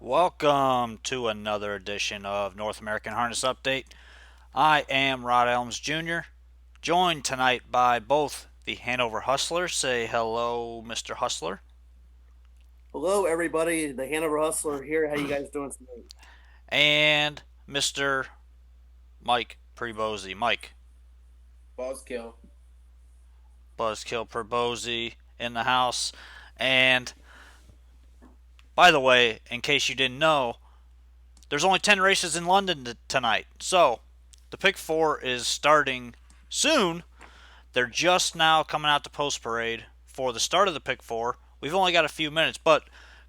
Welcome to another edition of North American Harness Update. I am Rod Elms Jr., joined tonight by both the Hanover Hustler. Say hello, Mr. Hustler. Hello, everybody. The Hanover Hustler here. How you guys doing tonight? And Mr. Mike Prebozy. Mike, Buzzkill. Buzzkill Prebozy in the house. And by the way, in case you didn't know, there's only 10 races in London tonight. So the Pick 4 is starting soon. They're just now coming out to post parade for the start of the Pick 4. We've only got a few minutes, but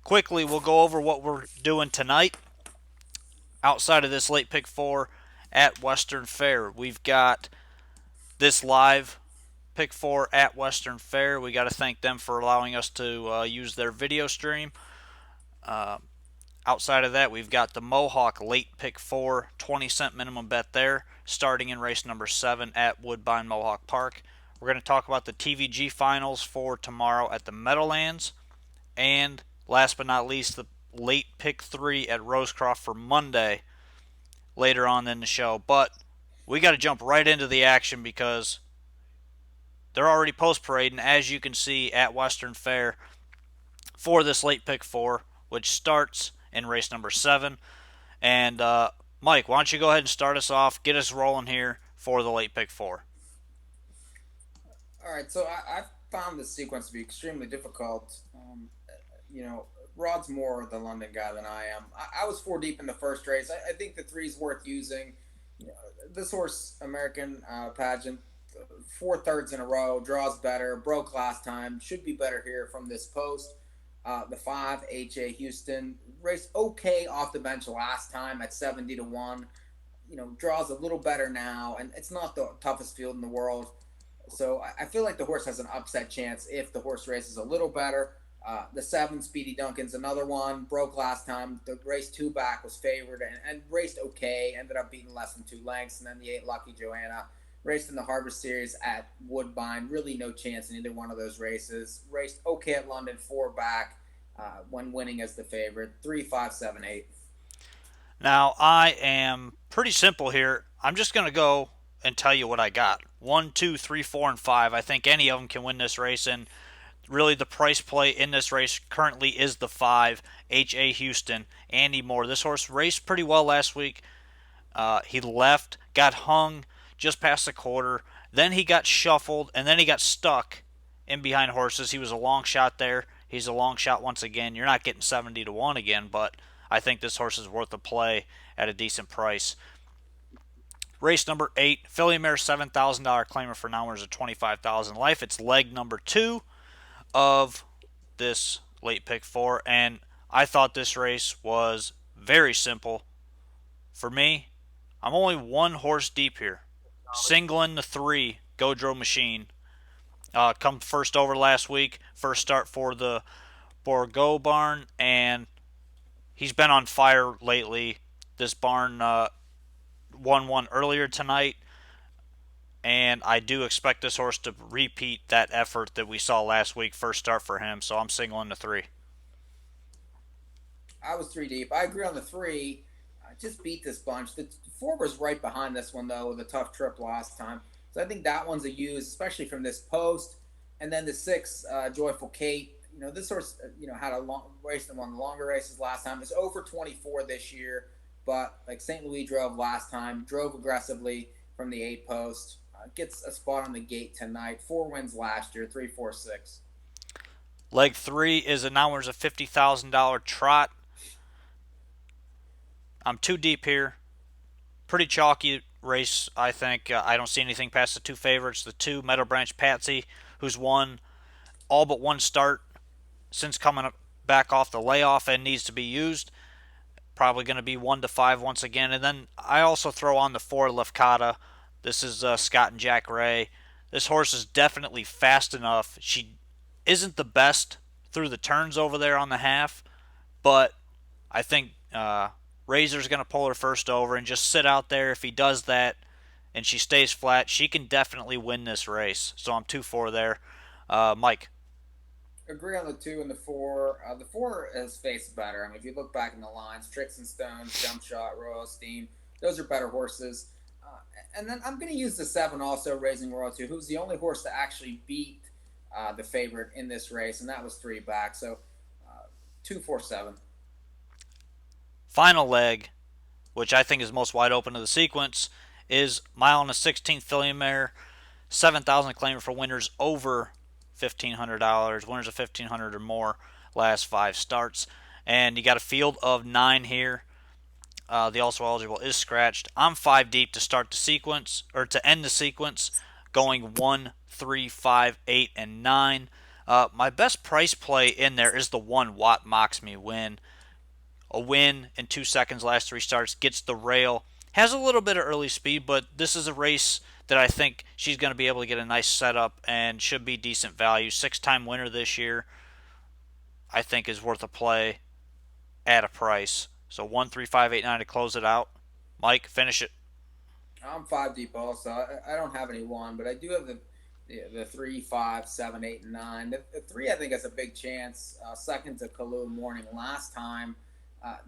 quickly we'll go over what we're doing tonight outside of this late Pick 4 at Western Fair. We've got this live Pick 4 at Western Fair. We got to thank them for allowing us to use their video stream. Uh, Outside of that, we've got the Mohawk late Pick 4, 20-cent minimum bet there, starting in race number 7 at Woodbine Mohawk Park. We're going to talk about the TVG finals for tomorrow at the Meadowlands. And last but not least, the late Pick 3 at Rosecroft for Monday later on in the show. But we got to jump right into the action because they're already post parading, as you can see, at Western Fair for this late Pick 4, which starts in race number 7. And Mike, why don't you go ahead and start us off, get us rolling here for the late Pick 4. All right, so I found this sequence to be extremely difficult. Rod's more the London guy than I am. I was four deep in the first race. I think the three's worth using. You know, this horse, American pageant, four thirds in a row, draws better, broke last time, should be better here from this post. The five, H.A. Houston, raced okay off the bench last time at 70-1. Draws a little better now, and it's not the toughest field in the world. So I feel like the horse has an upset chance if the horse races a little better. The seven, Speedy Duncan's another one. Broke last time. The race two back was favored and raced okay. Ended up beating less than 2 lengths. And then the eight, Lucky Joanna, raced in the Harvest Series at Woodbine. Really no chance in either one of those races. Raced okay at London, four back when winning as the favorite. 3, 5, 7, 8. Now, I am pretty simple here. I'm just going to go and tell you what I got. 1, 2, 3, 4, and 5. I think any of them can win this race, and really the price play in this race currently is the 5, H.A. Houston, Andy Moore. This horse raced pretty well last week. He left, got hung just past the quarter, then he got shuffled, and then he got stuck in behind horses. He was a long shot there. He's a long shot once again. You're not getting 70-1 again, but I think this horse is worth a play at a decent price. Race number 8, Filly Mare $7,000 claimer for now, a 25,000 life. It's leg number 2 of this late Pick 4, and I thought this race was very simple. For me, I'm only one horse deep here. Singling the 3, Godreau Machine. Come first over last week, first start for the Bordeaux barn, and he's been on fire lately. This barn won one earlier tonight, and I do expect this horse to repeat that effort that we saw last week, first start for him, so I'm singling the 3. I was three deep. I agree on the three. Just beat this bunch. The four was right behind this one though with a tough trip last time. So I think that one's a use, especially from this post. And then the six, Joyful Kate. This horse, had a long race in one of the longer races last time. It's over 24 this year, but like St. Louis drove last time, drove aggressively from the eight post. Gets a spot on the gate tonight. 4 wins last year, 3, 4, 6. Leg 3 is an hours of $50,000 trot. I'm too deep here. Pretty chalky race, I think. I don't see anything past the two favorites. The 2, Meadow Branch Patsy, who's won all but one start since coming back off the layoff and needs to be used. Probably going to be 1 to 5 once again. And then I also throw on the 4, Lefkada. This is Scott and Jack Ray. This horse is definitely fast enough. She isn't the best through the turns over there on the half, but I think Razor's going to pull her first over and just sit out there. If he does that and she stays flat, she can definitely win this race. So I'm 2-4 there. Mike. Agree on the 2 and the 4. The 4 has faced better. I mean, if you look back in the lines, Tricks and Stones, Jump Shot, Royal Steam, those are better horses. And then I'm going to use the 7 also, Raising Royalty, who's the only horse to actually beat the favorite in this race, and that was 3 back. So 2, 4, 7. Final leg, which I think is most wide open of the sequence, is mile and a 16th filly mare, 7,000 claimer for winners over $1,500. Winners of $1,500 or more last 5 starts. And you got a field of 9 here. The also eligible is scratched. I'm 5 deep to start the sequence, or to end the sequence, going 1, 3, 5, 8, and 9. My best price play in there is the 1 Watt Mocks Me Win. A win in 2 seconds last 3 starts, gets the rail. Has a little bit of early speed, but this is a race that I think she's going to be able to get a nice setup and should be decent value. 6-time winner this year, I think is worth a play at a price. So 1, 3, 5, 8, 9 to close it out. Mike, finish it. I'm 5 deep also. I don't have any 1, but I do have the 3, 5, 7, 8, and 9. The 3, I think, has a big chance. Second to Kalu Morning last time.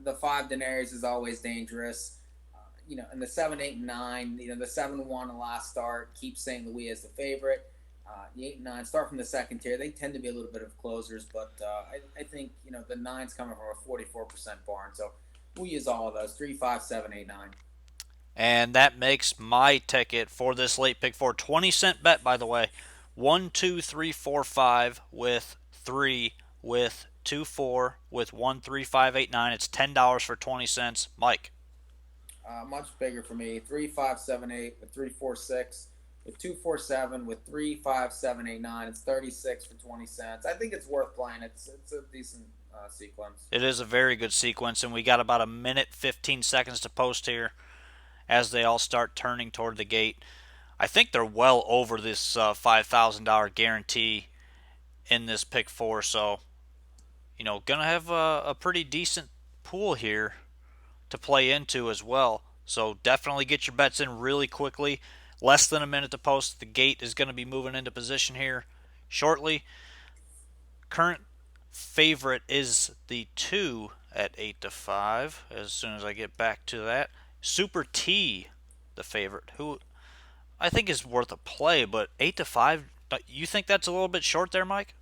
The 5 Daenerys is always dangerous. And the 7, 8, and 9, the 7 won the last start, keeps St. Louis as the favorite. The 8 and 9 start from the second tier. They tend to be a little bit of closers, but I think, the 9's coming from a 44% barn. So we'll use all of those 3, 5, 7, 8, 9. And that makes my ticket for this late pick four 20-cent bet, by the way. 1, 2, 3, 4, 5 with 3 with 2, 4 with 1, 3, 5, 8, 9. It's $10 for 20 cents. Mike. Much bigger for me. 3, 5, 7, 8 with 3, 4, 6 with 2, 4, 7 with 3, 5, 7, 8, 9. It's 36 for 20 cents. I think it's worth playing. It's a decent sequence. It is a very good sequence, and we got about a minute 15 seconds to post here as they all start turning toward the gate. I think they're well over this $5,000 guarantee in this pick four, so gonna have a pretty decent pool here to play into as well. So definitely get your bets in really quickly. Less than a minute to post. The gate is going to be moving into position here shortly. Current favorite is the 2 at 8 to 5. As soon as I get back to that, Super T, the favorite, who I think is worth a play, but 8 to 5. You think that's a little bit short there, Mike?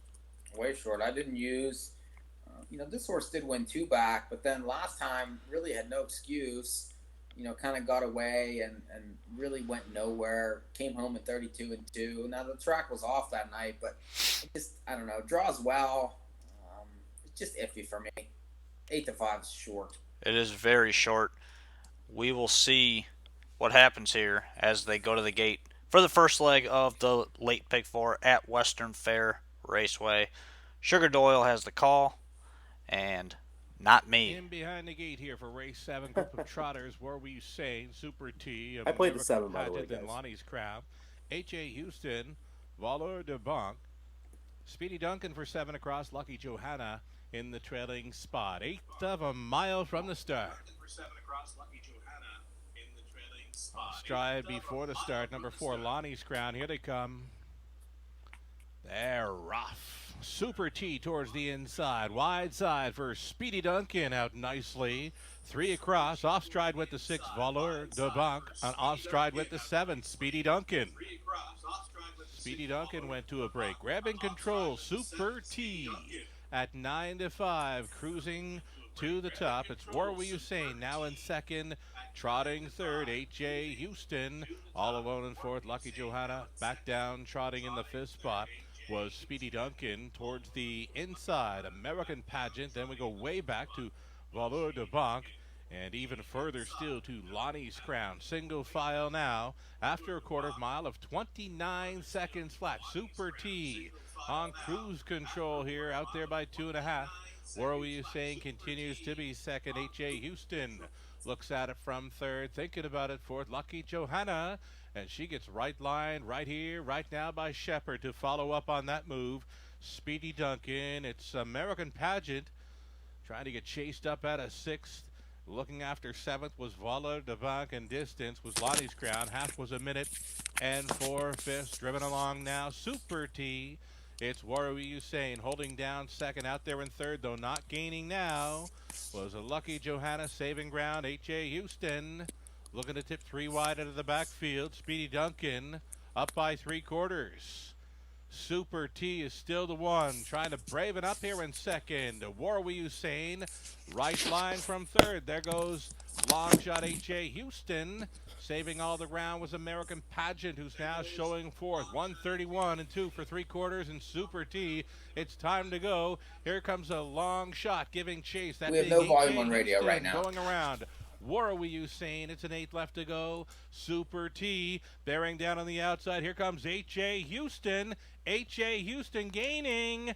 Way short. I didn't use. This horse did win 2 back, but then last time really had no excuse. Kind of got away and really went nowhere. Came home at 32 and 2. Now the track was off that night, but I don't know. Draws well. It's just iffy for me. 8 to 5 is short. It is very short. We will see what happens here as they go to the gate for the first leg of the late pick four at Western Fair Raceway. Sugar Doyle has the call, and not me. In behind the gate here for race 7, group of trotters. Where were you saying? Super T. I played the 7, by the way, Then guys. Lonnie's Crown. H.A. Houston. Valor de Banque. Speedy Duncan for 7 across. Lucky Johanna in the trailing spot. 1/8 of a mile from the start. Stride before the start. Number 4, Lonnie's Crown. Here they come. They're rough. Super T towards the inside. Wide side for Speedy Duncan out nicely. 3 across. Off stride with the 6, Valor de Banque. And off stride with the 7, Speedy Duncan. Speedy Duncan went to a break. Grabbing control. Super T at 9 to 5. Cruising to the top. It's What Were You Saying now in second. Trotting third, H.J. Houston. All alone in fourth, Lucky Johanna. Back down, trotting in the 5th spot was Speedy Duncan towards the inside. American Pageant. Then we go way back to Valor de Banque. And even further still to Lonnie's Crown. Single file now after a quarter mile of 29 seconds flat. Super T on cruise control here, out there by 2.5. What Were You Saying continues to be second. H.A. Houston looks at it from third, thinking about it fourth. Lucky Johanna, and she gets right line right here, right now by Shepard to follow up on that move. Speedy Duncan, it's American Pageant trying to get chased up at a 6th. Looking after 7th was Valor de Banque, and distance was Lonnie's Crown. Half was a minute and 4/5. Driven along now, Super T It's Warwi Usain holding down second. Out there in third, though not gaining now, was a Lucky Johanna saving ground. H.A. Houston looking to tip 3 wide out of the backfield. Speedy Duncan up by 3/4. Super T is still the one, trying to brave it up here in second. Warwi Usain, right line from third. There goes long shot H.A. Houston. Saving all the ground was American Pageant, who's now showing fourth. 131 and 2 for 3/4, and Super T. It's time to go. Here comes a long shot, giving chase. That We have being no volume H.A. on radio Houston right now. going around. Warwi Usain, it's an 8 left to go. Super T bearing down on the outside. Here comes H.A. Houston. H.A. Houston gaining.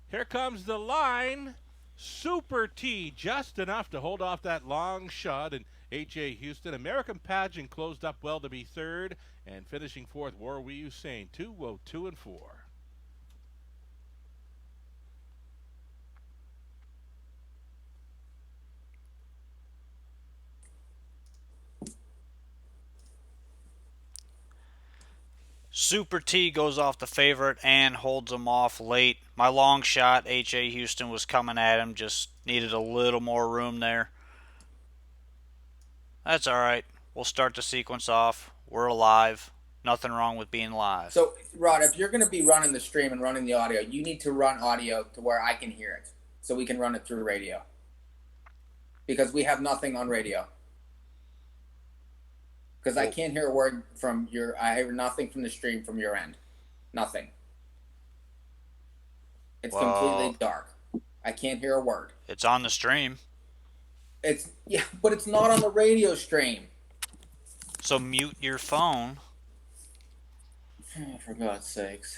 Here comes the line. Super T just enough to hold off that long shot. And H.A. Houston, American Pageant closed up well to be third. And finishing fourth, Warwi Usain, 202 and 4. Super T goes off the favorite and holds him off late. My long shot, H.A. Houston, was coming at him, just needed a little more room there. That's alright. We'll start the sequence off. We're alive. Nothing wrong with being live. So, Rod, if you're going to be running the stream and running the audio, you need to run audio to where I can hear it, so we can run it through radio. Because we have nothing on radio. Because I can't hear a word from I hear nothing from the stream from your end. Nothing. It's completely dark. I can't hear a word. It's on the stream. But it's not on the radio stream. So mute your phone. Oh, for God's sakes.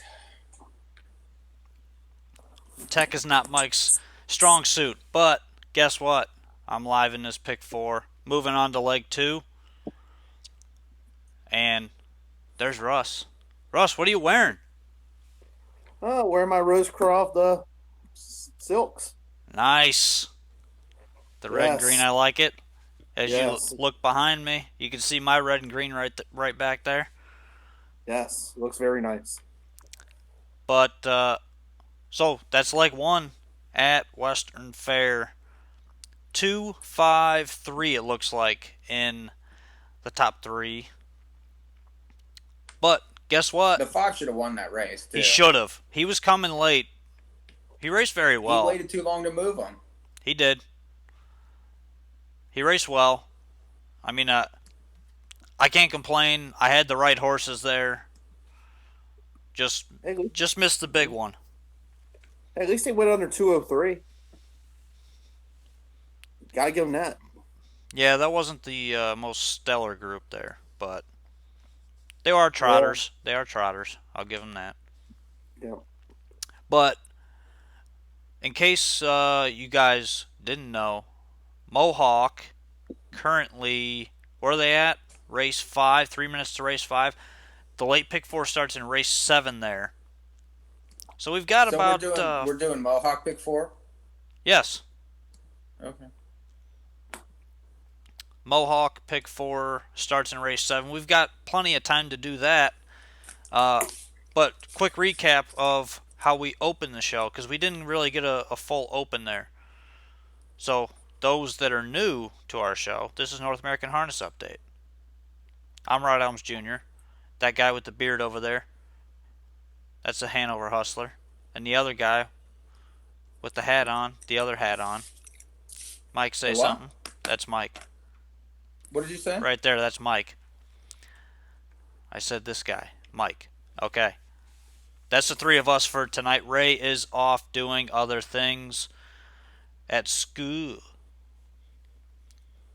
Tech is not Mike's strong suit, but guess what? I'm live in this pick 4. Moving on to leg 2. And there's Russ. Russ, what are you wearing? Oh, wearing my Rosecroft silks. Nice. The red and green, I like it. As you look behind me, you can see my red and green right back there. Yes, looks very nice. But, so that's leg 1 at Western Fair. 2-5-3, it looks like, in the top 3. But guess what? The 5 should have won that race, too. He should have. He was coming late. He raced very well. He waited too long to move him. He did. He raced well. I mean, I can't complain. I had the right horses there. Just missed the big one. At least they went under 203. Gotta give them that. Yeah, that wasn't the most stellar group there, but they are trotters. Yeah. They are trotters. I'll give them that. Yeah. But in case you guys didn't know, Mohawk currently, where are they at? Race 5, 3 minutes to race 5. The late pick 4 starts in race 7 there. So we've got we're doing Mohawk pick 4? Yes. Okay. Mohawk pick 4 starts in race 7. We've got plenty of time to do that. But quick recap of how we opened the show, because we didn't really get a full open there. So those that are new to our show, this is North American Harness Update. I'm Rod Elms Jr. That guy with the beard over there, that's a Hanover Hustler. And the other guy with the hat on, the other hat on. Mike, say something. That's Mike. What did you say? Right there, that's Mike. I said this guy, Mike. Okay. That's the 3 of us for tonight. Ray is off doing other things at school.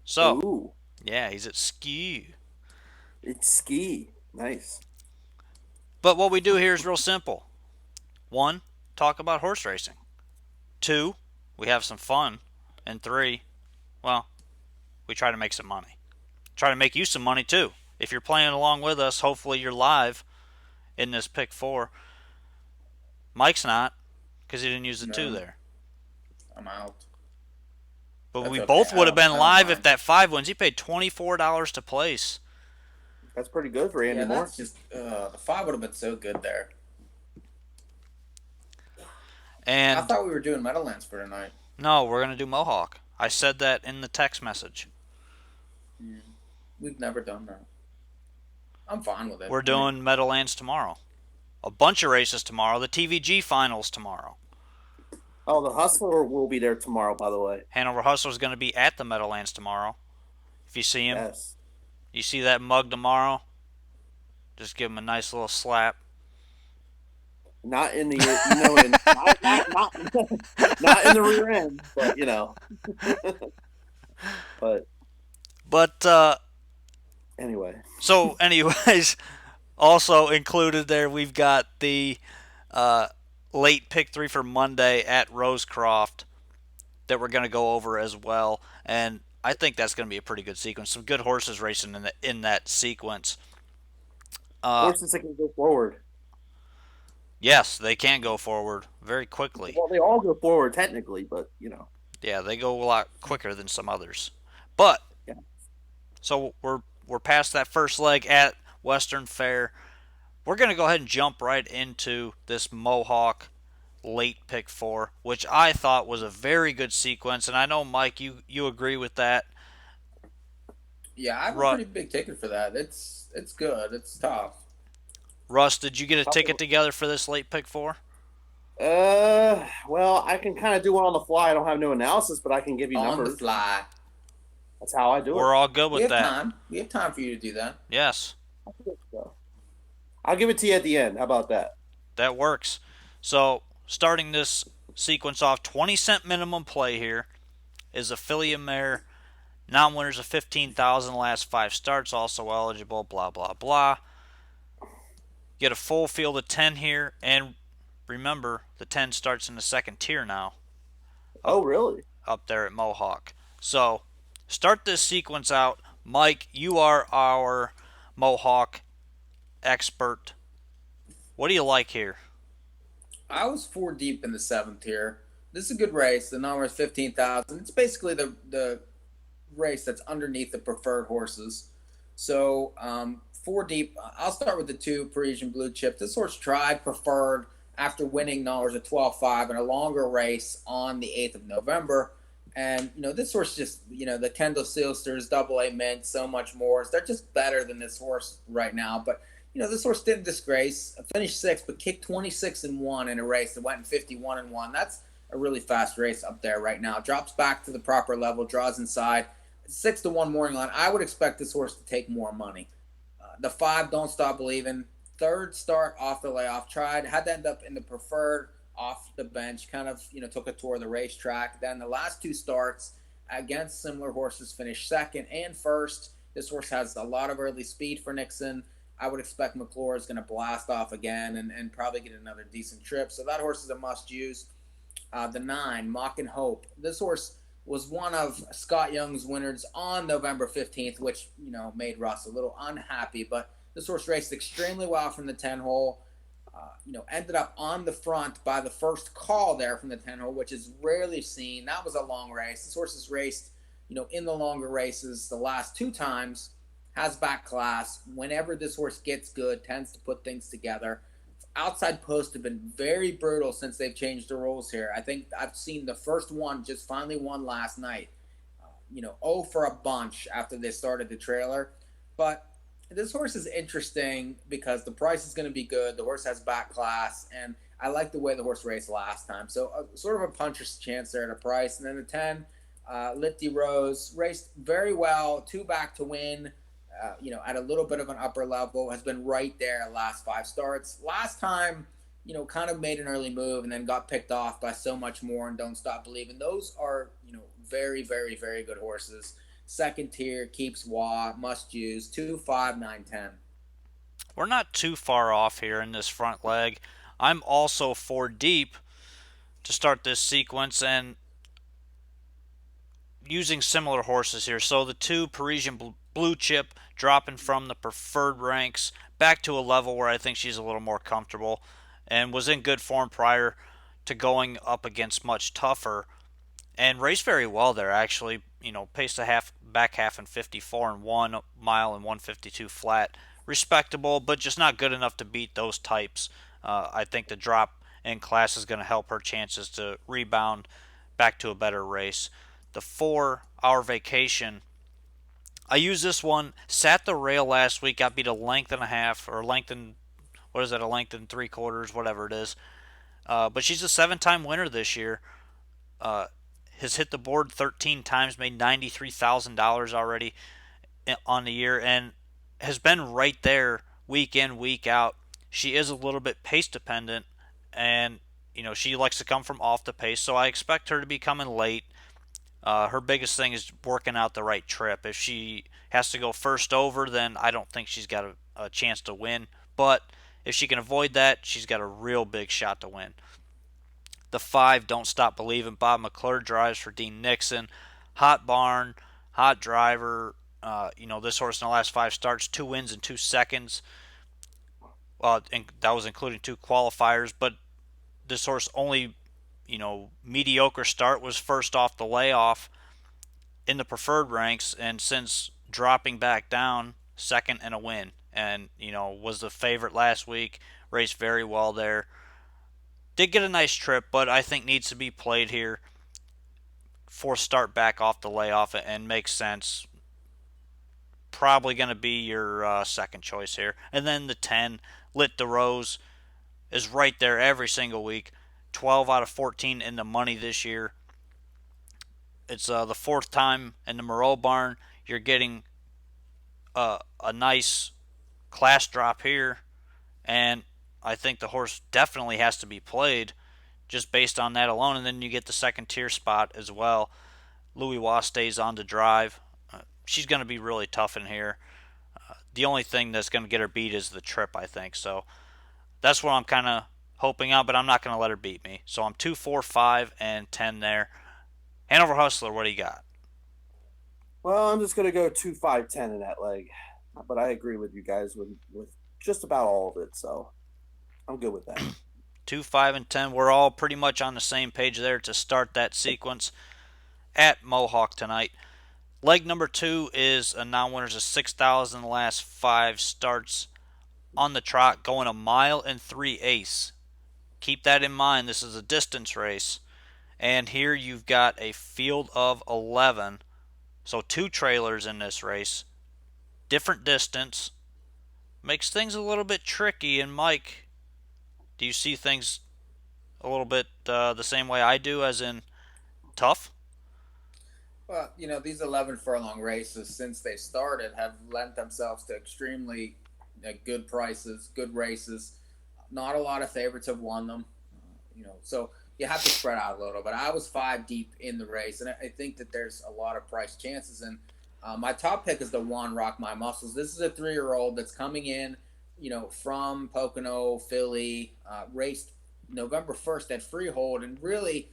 So, ooh. Yeah, he's at ski. It's ski. Nice. But what we do here is real simple. 1, talk about horse racing. 2, we have some fun. And 3, well, we try to make some money. Try to make you some money too. If you're playing along with us, hopefully you're live in this pick 4. Mike's not, because he didn't use the 2 there. I'm out. But That's we okay. both would have been live if mind. that 5 wins. He paid $24 to place. That's pretty good for Andy Moore. That's just the 5 would have been so good there. I And thought we were doing Meadowlands for tonight. no, we're going to do Mohawk. I said that in the text message. Mm, we've never done that. I'm fine with it. We're I mean, doing Meadowlands tomorrow. A bunch of races tomorrow. The TVG finals tomorrow. Oh, the Hustler will be there tomorrow, by the way. Hanover Hustler's going to be at the Meadowlands tomorrow. If you see him, Yes. you see that mug tomorrow, just give him a nice little slap. Not in the, not in the rear end, but but But anyway. so, anyways, also included there, we've got the uh, late pick three for Monday at Rosecroft that we're going to go over as well. And I think that's going to be a pretty good sequence. Some good horses racing in that sequence. Horses that can go forward. Yes, they can go forward very quickly. Well, they all go forward technically, but Yeah, they go a lot quicker than some others. But yeah. so we're past that first leg at Western Fair. We're going to go ahead and jump right into this Mohawk late pick four, which I thought was a very good sequence, and I know Mike, you agree with that. yeah, I have a Ru- pretty big ticket for that. It's good. It's tough. Russ, did you get a ticket together for this late pick four? Well, I can kind of do one on the fly. I don't have no analysis, but I can give you On the numbers. fly. That's how I do it. We're all good We with have that. time. We have time for you to do that. Yes, So, I'll give it to you at the end. How about that? that works. So starting this sequence off, 20-cent minimum play here is Affiliate Mare. Non-winners of 15,000 last 5 starts, also eligible, blah, blah, blah. Get a full field of 10 here, and remember, the 10 starts in the second tier now. Oh, really? Up there at Mohawk. So, start this sequence out. Mike, you are our Mohawk expert. What do you like here? I was 4 deep in the 7th tier. This is a good race. The number is 15,000. It's basically the race that's underneath the preferred horses. So 4 deep. I'll start with the 2 Parisian Blue Chip. This horse tried preferred after winning Knowles at 12-5 in a longer race on the 8th of November. And this horse just the Kendall Sealsters, Double A Mint, so much more. They're just better than this horse right now. But this horse didn't disgrace. Finished 6th, but kicked 26-1 in a race that went in 51-1. That's a really fast race up there right now. Drops back to the proper level, draws inside. 6-1 morning line. I would expect this horse to take more money. The 5, Don't Stop Believing. 3rd start off the layoff. Had to end up in the preferred off the bench. Kind of, took a tour of the racetrack. Then the last 2 starts against similar horses finished 2nd and 1st. This horse has a lot of early speed for Nixon. I would expect McClure is going to blast off again and probably get another decent trip. So that horse is a must use. The 9, Mock and Hope. This horse was one of Scott Young's winners on November 15th, which, made Russ a little unhappy. But this horse raced extremely well from the 10 hole. Ended up on the front by the first call there from the 10 hole, which is rarely seen. That was a long race. This horse has raced, in the longer races the last 2 times, has back class. Whenever this horse gets good, tends to put things together. Outside posts have been very brutal since they've changed the rules here. I think I've seen the first one just finally won last night. 0 for a bunch after they started the trailer. But this horse is interesting because the price is going to be good. The horse has back class, and I like the way the horse raced last time. So sort of a puncher's chance there at a price. And then the 10, Lifty Rose, raced very well, 2 back to win. At a little bit of an upper level, has been right there last 5 starts. Last time, kind of made an early move and then got picked off by So Much More and Don't Stop Believing. Those are, very, very, very good horses. 2nd tier, Keeps Wah, must use, 2, 5, 9, 10. We're not too far off here in this front leg. I'm also 4 deep to start this sequence and using similar horses here. So the 2 Parisian Blue Chip dropping from the preferred ranks back to a level where I think she's a little more comfortable and was in good form prior to going up against much tougher and raced very well there actually. Paced a back half in 54 and 1 mile and 152 flat. Respectable, but just not good enough to beat those types. I think the drop in class is going to help her chances to rebound back to a better race. The 4 Hour Vacation, I used this one, sat the rail last week, got beat a length and a half, or length and, what is that, a length and 3/4, whatever it is. But she's a 7-time winner this year. Uh, has hit the board 13 times, made $93,000 already on the year, and has been right there week in, week out. She is a little bit pace dependent, and she likes to come from off the pace, so I expect her to be coming late. Her biggest thing is working out the right trip. If she has to go first over, then I don't think she's got a chance to win. But if she can avoid that, she's got a real big shot to win. The 5, Don't Stop Believing. Bob McClure drives for Dean Nixon. Hot barn, hot driver. This horse in the last 5 starts, 2 wins in 2 seconds. Well, that was including 2 qualifiers. But this horse only, mediocre start, was first off the layoff in the preferred ranks, and since dropping back down, second and a win. And, was the favorite last week. Raced very well there. Did get a nice trip, but I think needs to be played here. 4th start back off the layoff and makes sense. Probably going to be your second choice here. And then the 10, Lit the Rose, is right there every single week. 12 out of 14 in the money this year. It's the 4th time in the Moreau barn. You're getting a nice class drop here, and I think the horse definitely has to be played just based on that alone. And then you get the second tier spot as well. Louis Waugh stays on to drive. She's going to be really tough in here. The only thing that's going to get her beat is the trip, I think. So that's what I'm kind of hoping on, but I'm not going to let her beat me. So I'm 2, 4, 5, and 10 there. Hanover Hustler, what do you got? Well, I'm just going to go 2, 5, 10 in that leg. But I agree with you guys with just about all of it. So I'm good with that. 2, 5, and 10. We're all pretty much on the same page there to start that sequence at Mohawk tonight. Leg number 2 is a non-winners of 6,000 the last 5 starts on the trot, going a mile and 3/8. Keep that in mind. This is a distance race. And here you've got a field of 11. So 2 trailers in this race. Different distance. Makes things a little bit tricky. And Mike, do you see things a little bit the same way I do, as in tough? Well, these 11 furlong races, since they started, have lent themselves to extremely good prices, good races. Not a lot of favorites have won them. So you have to spread out a little. But I was 5 deep in the race, and I think that there's a lot of price chances. And my top pick is the one, Rock My Muscles. This is a 3-year-old that's coming in, from Pocono, Philly, raced November 1st at Freehold, and really,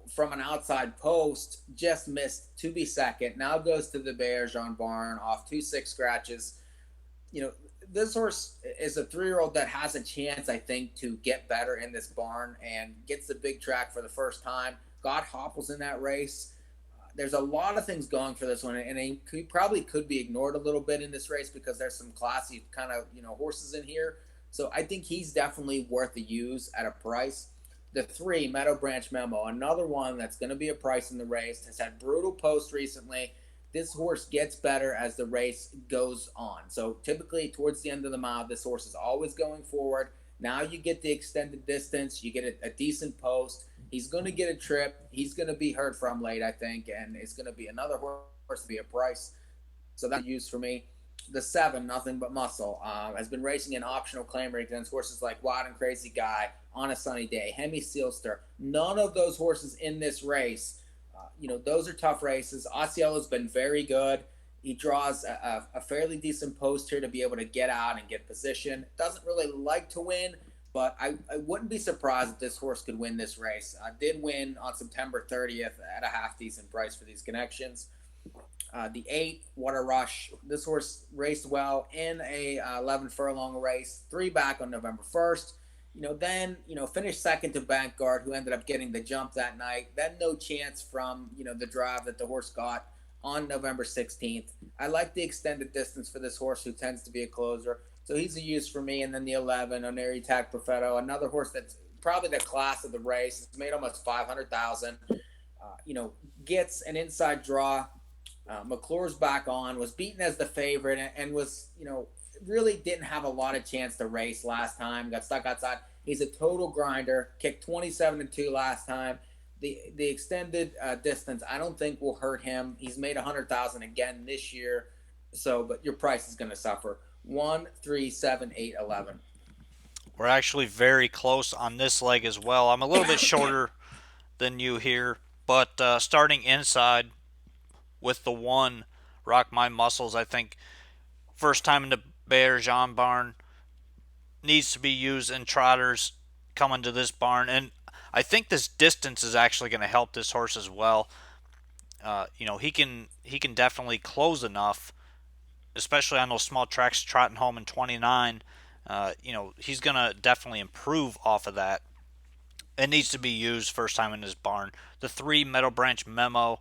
from an outside post, just missed to be second. Now goes to the Bear-Jean barn off 2-6 scratches. This horse is a 3-year-old that has a chance, I think, to get better in this barn and gets the big track for the first time. God Hopple's in that race. There's a lot of things going for this one, and he probably could be ignored a little bit in this race because there's some classy kind of horses in here. So I think he's definitely worth a use at a price. The 3, Meadow Branch Memo, another one that's going to be a price in the race, has had brutal post recently. This horse gets better as the race goes on. So typically towards the end of the mile, this horse is always going forward. Now you get the extended distance. You get a decent post. He's going to get a trip. He's going to be heard from late, I think, and it's going to be another horse to be a price. So that's used for me. The 7, Nothing But Muscle, has been racing in optional claimer against horses like Wild and Crazy Guy, On a Sunny Day, Hemi Sealster. None of those horses in this race, those are tough races. Osceola's been very good. He draws a fairly decent post here to be able to get out and get position. Doesn't really like to win, but I wouldn't be surprised if this horse could win this race. Did win on September 30th at a half-decent price for these connections. The 8, What a Rush. This horse raced well in a 11 furlong race, 3 back on November 1st. Then finished second to Vanguard, who ended up getting the jump that night. Then No Chance from, the drive that the horse got on November 16th. I like the extended distance for this horse, who tends to be a closer. So he's a use for me. And then the 11, Oneri Tag Perfetto, another horse that's probably the class of the race. He's made almost 500,000. Gets an inside draw. McClure's back on, was beaten as the favorite, and was, really didn't have a lot of chance to race last time. Got stuck outside. He's a total grinder. Kicked 27-2 last time. The extended distance, I don't think will hurt him. He's made 100,000 again this year. So, but your price is going to suffer. 1, 3, 7, 8, 11. We're actually very close on this leg as well. I'm a little bit shorter than you here, but starting inside with the 1, Rock My Muscles, I think first time in the Bear Jean barn, needs to be used in trotters coming to this barn. And I think this distance is actually going to help this horse as well. He can definitely close enough, especially on those small tracks, trotting home in 29. He's going to definitely improve off of that. It needs to be used first time in this barn. The 3, Meadow Branch Memo,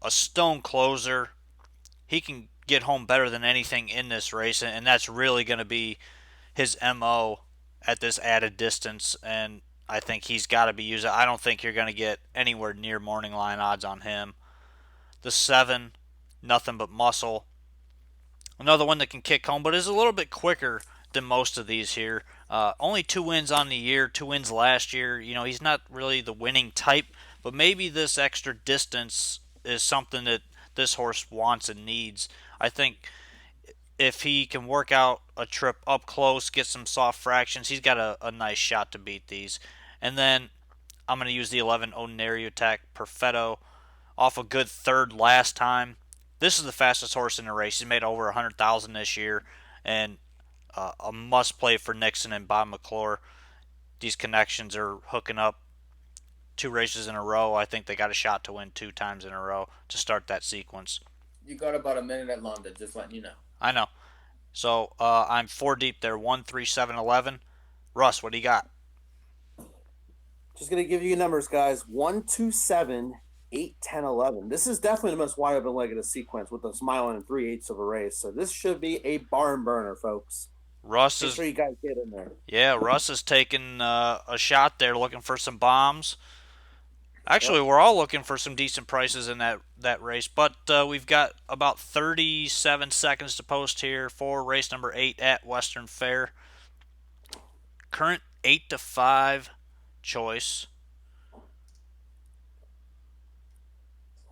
a stone closer. He can get home better than anything in this race, and that's really going to be his MO at this added distance, and I think he's got to be used. I don't think you're going to get anywhere near morning line odds on him. The 7, Nothing But Muscle, another one that can kick home, but is a little bit quicker than most of these here. Only 2 wins on the year, 2 wins last year. He's not really the winning type, but maybe this extra distance is something that this horse wants and needs. I think if he can work out a trip up close, get some soft fractions, he's got a nice shot to beat these. And then I'm going to use the 11 Ordinary Attack Perfetto off a good third last time. This is the fastest horse in the race. He's made over 100,000 this year, and a must play for Nixon and Bob McClure. These connections are hooking up 2 races in a row. I think they got a shot to win 2 times in a row to start that sequence. You got about a minute at London, just letting you know. I know. So I'm 4 deep there. 1, 3, 7, 11. Russ, what do you got? Just going to give you numbers, guys. 1, 2, 7, 8, 10, 11. This is definitely the most wide open leg of the sequence with those mile and 3/8 of a race. So this should be a barn burner, folks. Russ Make is sure you guys get in there. Yeah, Russ is taking a shot there, looking for some bombs. Actually, we're all looking for some decent prices in that race, but we've got about 37 seconds to post here for race number 8 at Western Fair. Current 8-5 choice.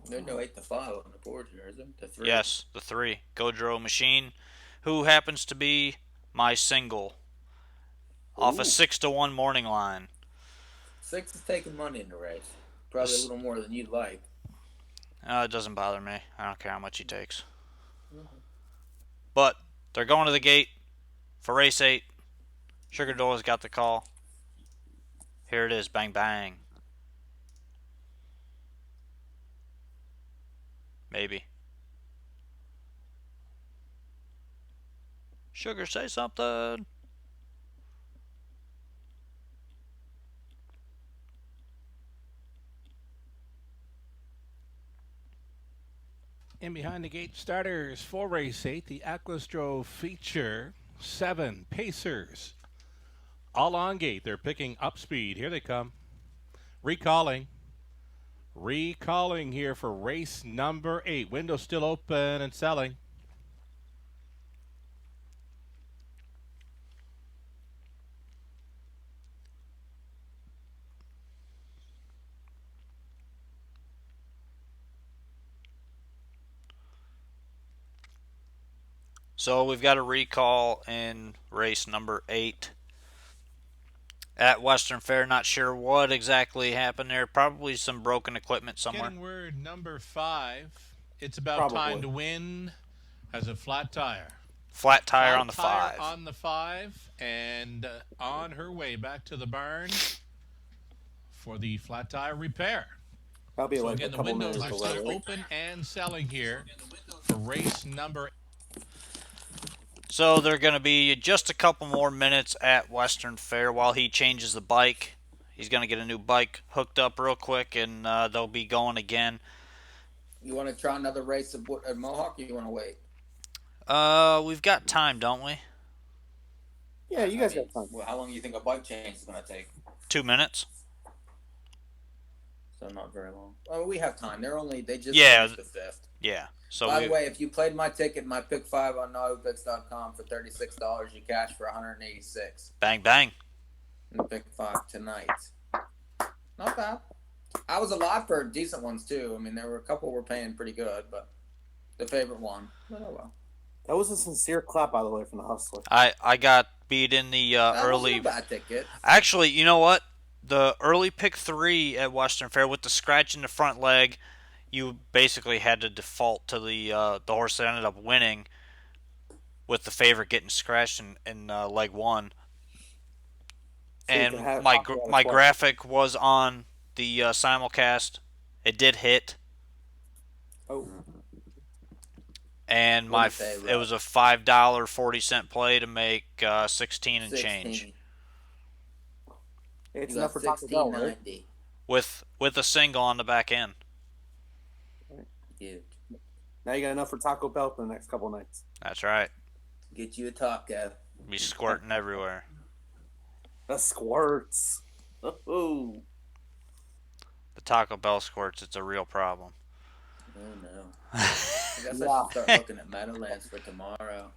There's no 8-5 on the board here, is there? The 3. Yes, the 3. Godreau Machine, who happens to be my single off a 6-1 morning line. 6 is taking money in the race. Probably a little more than you'd like. It doesn't bother me. I don't care how much he takes. But they're going to the gate for race 8. Sugar Dole's got the call. Here it is. Bang, bang. Maybe. Sugar, say something. In behind the gate starters for race 8, the Aquastro feature 7 Pacers. All on gate. They're picking up speed. Here they come. Recalling. Recalling here for race number 8. Window still open and selling. So we've got a recall in race number 8 at Western Fair. Not sure what exactly happened there. Probably some broken equipment somewhere. Getting word number 5. It's about time to win. Has a flat tire. Flat tire on the 5. On the 5, and on her way back to the barn for the flat tire repair. Probably so like again, a the couple windows minutes are still away. open and selling here for race number 8. So they're going to be just a couple more minutes at Western Fair while he changes the bike. He's going to get a new bike hooked up real quick, and they'll be going again. You want to try another race at Mohawk, or you want to wait? We've got time, don't we? Yeah, you guys got time. Well, how long do you think a bike change is going to take? 2 minutes. So not very long. Oh, we have time. They just Yeah. finished the fifth. Yeah. So By the way, if you played my ticket, my pick 5 on NAHUpicks.com for $36, you cash for $186. Bang bang. And pick 5 tonight. Not bad. I was alive for decent ones too. I mean, there were a couple were paying pretty good, but the favorite one. But oh well. That was a sincere clap, by the way, from the hustler. I got beat in the That early. wasn't a bad ticket. Actually, you know what? The early pick 3 at Western Fair with the scratch in the front leg, you basically had to default to the horse that ended up winning, with the favorite getting scratched in leg 1. So you And can have my Taco Bell my as well. graphic was on the simulcast. It did hit, Oh, and What did it say, it was a $5.40 play to make 16 and 16. change it's You enough got for Taco Bell, right? $16.90. with a single on the back end. Dude, Now you got enough for Taco Bell for the next couple nights. That's right. get you a taco. Be squirting everywhere. The squirts. Oh, The Taco Bell squirts. It's a real problem. Oh no. I guess I Yeah. should start looking at Meadowlands for tomorrow.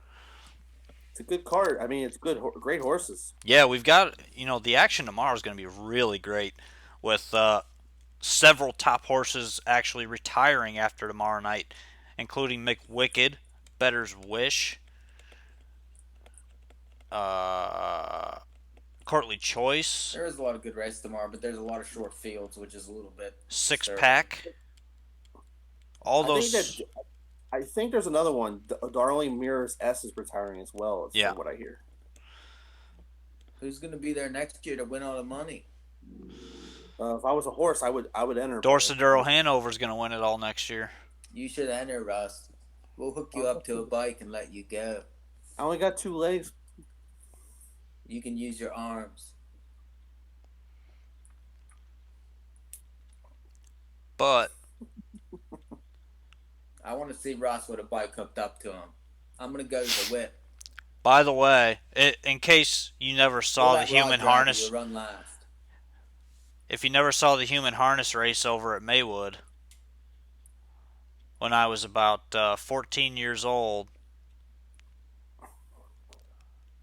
it's a good card. I mean, it's good, great horses. Yeah, we've got, the action tomorrow is going to be really great with several top horses actually retiring after tomorrow night, including McWicked, Better's Wish, Courtly Choice, There is a lot of good races tomorrow, but there's a lot of short fields, which is a little bit Six disturbing. Pack. All I those. think I think there's another one. Darling Mirrors S is retiring as well. Is Yeah. what I hear. Who's going to be there next year to win all the money? If I was a horse, I would enter. Dorset Earl Hanover's going to win it all next year. You should enter, Russ. We'll hook you up to a bike and let you go. I only got 2 legs. You can use your arms. But I want to see Ross with a bike hooked up to him. I'm going to go to the whip. by the way, in case you never saw We'll the let Rod human drive, harness, you'll run last. if you never saw the human harness race over at Maywood, when I was about 14 years old,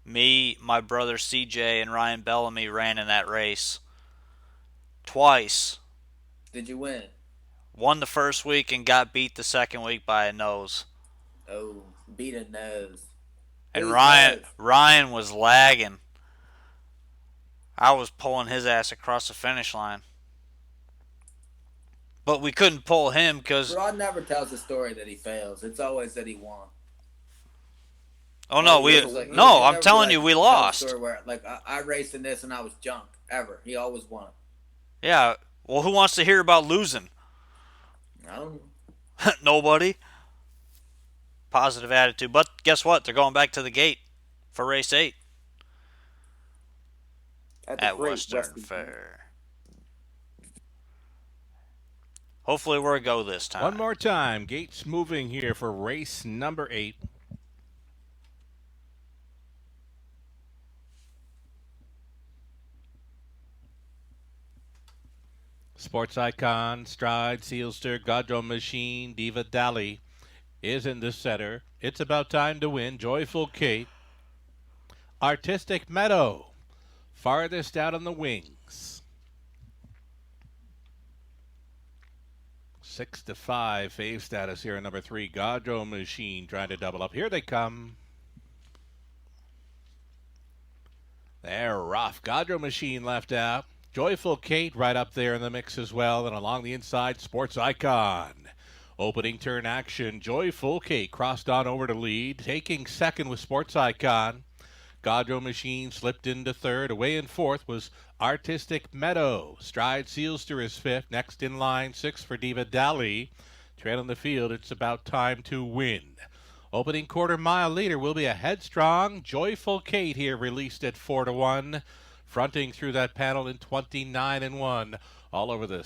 me, my brother CJ, and Ryan Bellamy ran in that race twice. Did you win? Won the first week and got beat the second week by a nose. Oh, beat a nose. And Who's nose? Ryan was lagging. I was pulling his ass across the finish line. But we couldn't pull him because... Rod never tells the story that he fails. It's always that he won. Oh, no, He was like- he no, would I'm never, telling like, you, we tell the lost. story where, like, I raced in this and I was junk. Ever. He always won. Yeah, well, who wants to hear about losing? I don't know. Nobody. Positive attitude. But guess what? They're going back to the gate for race 8 The at great Western Fair. Hopefully we're a go this time. One more time. Gates moving here for race number 8. Sports Icon, Stride, Sealster, Godro Machine, Diva Dali is in the center. It's about time to win. Joyful Kate. Artistic Meadow, farthest out on the wings. 6-5 fave status here in number 3. Godro Machine trying to double up. Here they come. They're rough. Godro Machine left out. Joyful Kate right up there in the mix as well. And along the inside, Sports Icon. Opening turn action. Joyful Kate crossed on over to lead. Taking second with Sports Icon. Godro Machine slipped into third. Away in fourth was Artistic Meadow. Stride Sealster is fifth. Next in line, sixth for Diva Dali. Trailing the field, it's about time to win. Opening quarter mile leader will be a headstrong Joyful Kate here, released at 4-1. Fronting through that panel in 29-1. All over the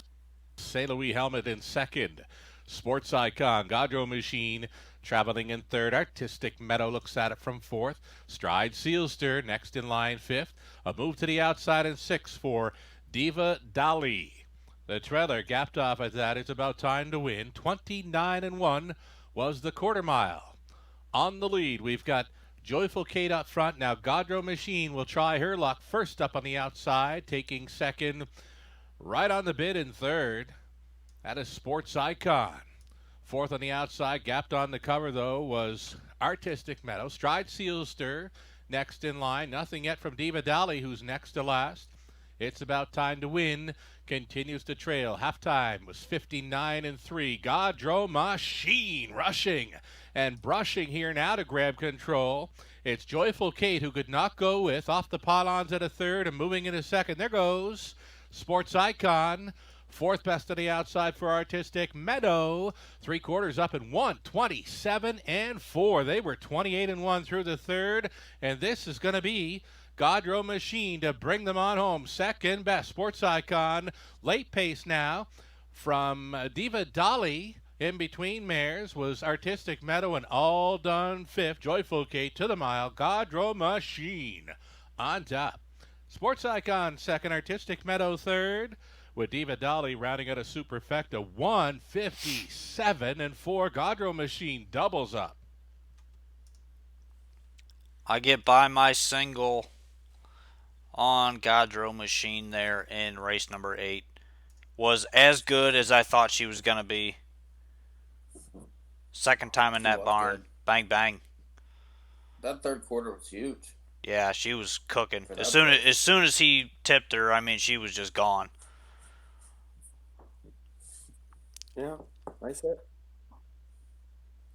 St. Louis helmet in second. Sports Icon, Godro Machine, traveling in third. Artistic Meadow looks at it from fourth. Stride Sealster next in line fifth. A move to the outside in sixth for Diva Dali. The trailer gapped off at that. It's about time to win. 29-1 was the quarter mile. On the lead, we've got Joyful Kate up front. Now Godro Machine will try her luck first up on the outside, taking second right on the bid in third. That is Sports Icon. Fourth on the outside, gapped on the cover, though, was Artistic Meadow. Stride Sealster next in line. Nothing yet from Diva Dali, who's next to last. It's about time to win. Continues to trail. Halftime was 59-3. Godro Machine rushing and brushing here now to grab control. It's Joyful Kate who could not go with. Off the pylons at a third and moving in a second. There goes Sports Icon. Fourth best on the outside for Artistic Meadow. 3/4 up in 1:27-4. They were 28-1 through the third, and this is going to be Godro Machine to bring them on home. Second best. Sports Icon. Late pace now from Diva Dali. In between mares was Artistic Meadow, and all done fifth. Joyful Kate to the mile. Godro Machine on top. Sports Icon second. Artistic Meadow third, with Diva Dali rounding out a superfecta. 1:57-4. Godro Machine doubles up. I get by my single on Godro Machine there in race number 8. Was as good as I thought she was going to be. Second time in that barn. Good. Bang, bang. That third quarter was huge. Yeah, she was cooking. For As that soon as he tipped her, I mean, she was just gone. Yeah, nice hit.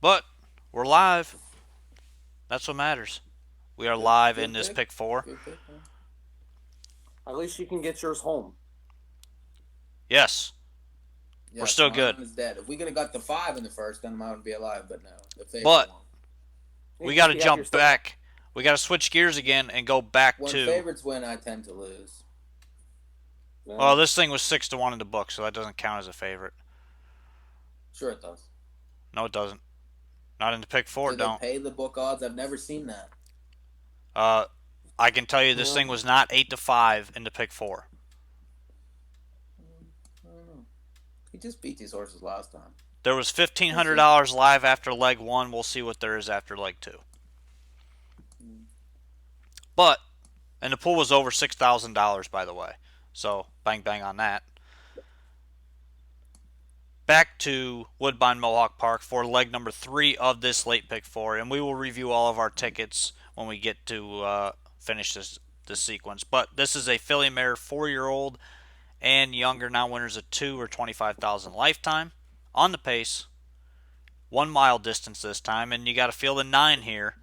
But we're live. That's what matters. We are live in this pick 4. Good pick, man. At least you can get yours home. Yes. Yeah, We're still mine good. is dead. If we could have got the 5 in the first, then mine would be alive. But no, the favorite But won. we got to You have your jump stuff. back. We got to switch gears again and go back When to. favorites win, I tend to lose. Yeah. Well, this thing was 6-1 in the book, so that doesn't count as a favorite. Sure, it does. No, it doesn't. Not in the pick 4. Do they Don't. pay the book odds? I've never seen that. I can tell you this thing was not 8-5 in the pick 4. I don't know. He just beat these horses last time. There was $1,500 live after leg 1. We'll see what there is after leg 2. But, and the pool was over $6,000, by the way. So, bang, bang on that. Back to Woodbine Mohawk Park for leg number 3 of this late pick 4. And we will review all of our tickets when we get to finish this sequence. But this is a filly mare, 4-year-old and younger, now winners of 2 or 25,000 lifetime. On the pace, 1 mile distance this time, and you got to feel the 9 here.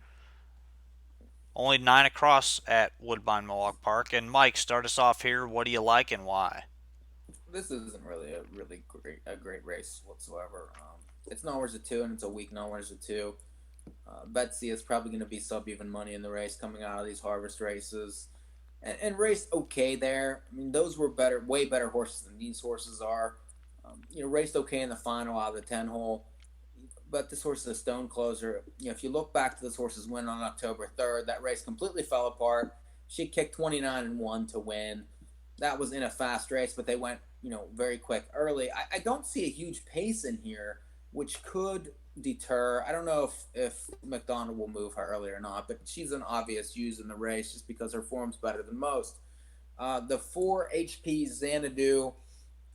Only 9 across at Woodbine Mohawk Park. And Mike, start us off here. What do you like and why? This isn't really a great race whatsoever. It's nowhere's a 2, and it's a weak nowhere's a 2. Betsy is probably going to be sub even money in the race coming out of these harvest races, and raced okay there. I mean, those were way better horses than these horses are. Raced okay in the final out of the 10 hole, but this horse is a stone closer. If you look back to this horse's win on October 3rd, that race completely fell apart. She kicked 29-1 to win. That was in a fast race, but they went, very quick early. I don't see a huge pace in here, which could deter. I don't know if McDonald will move her early or not, but she's an obvious use in the race just because her form's better than most. The 4 HP Xanadu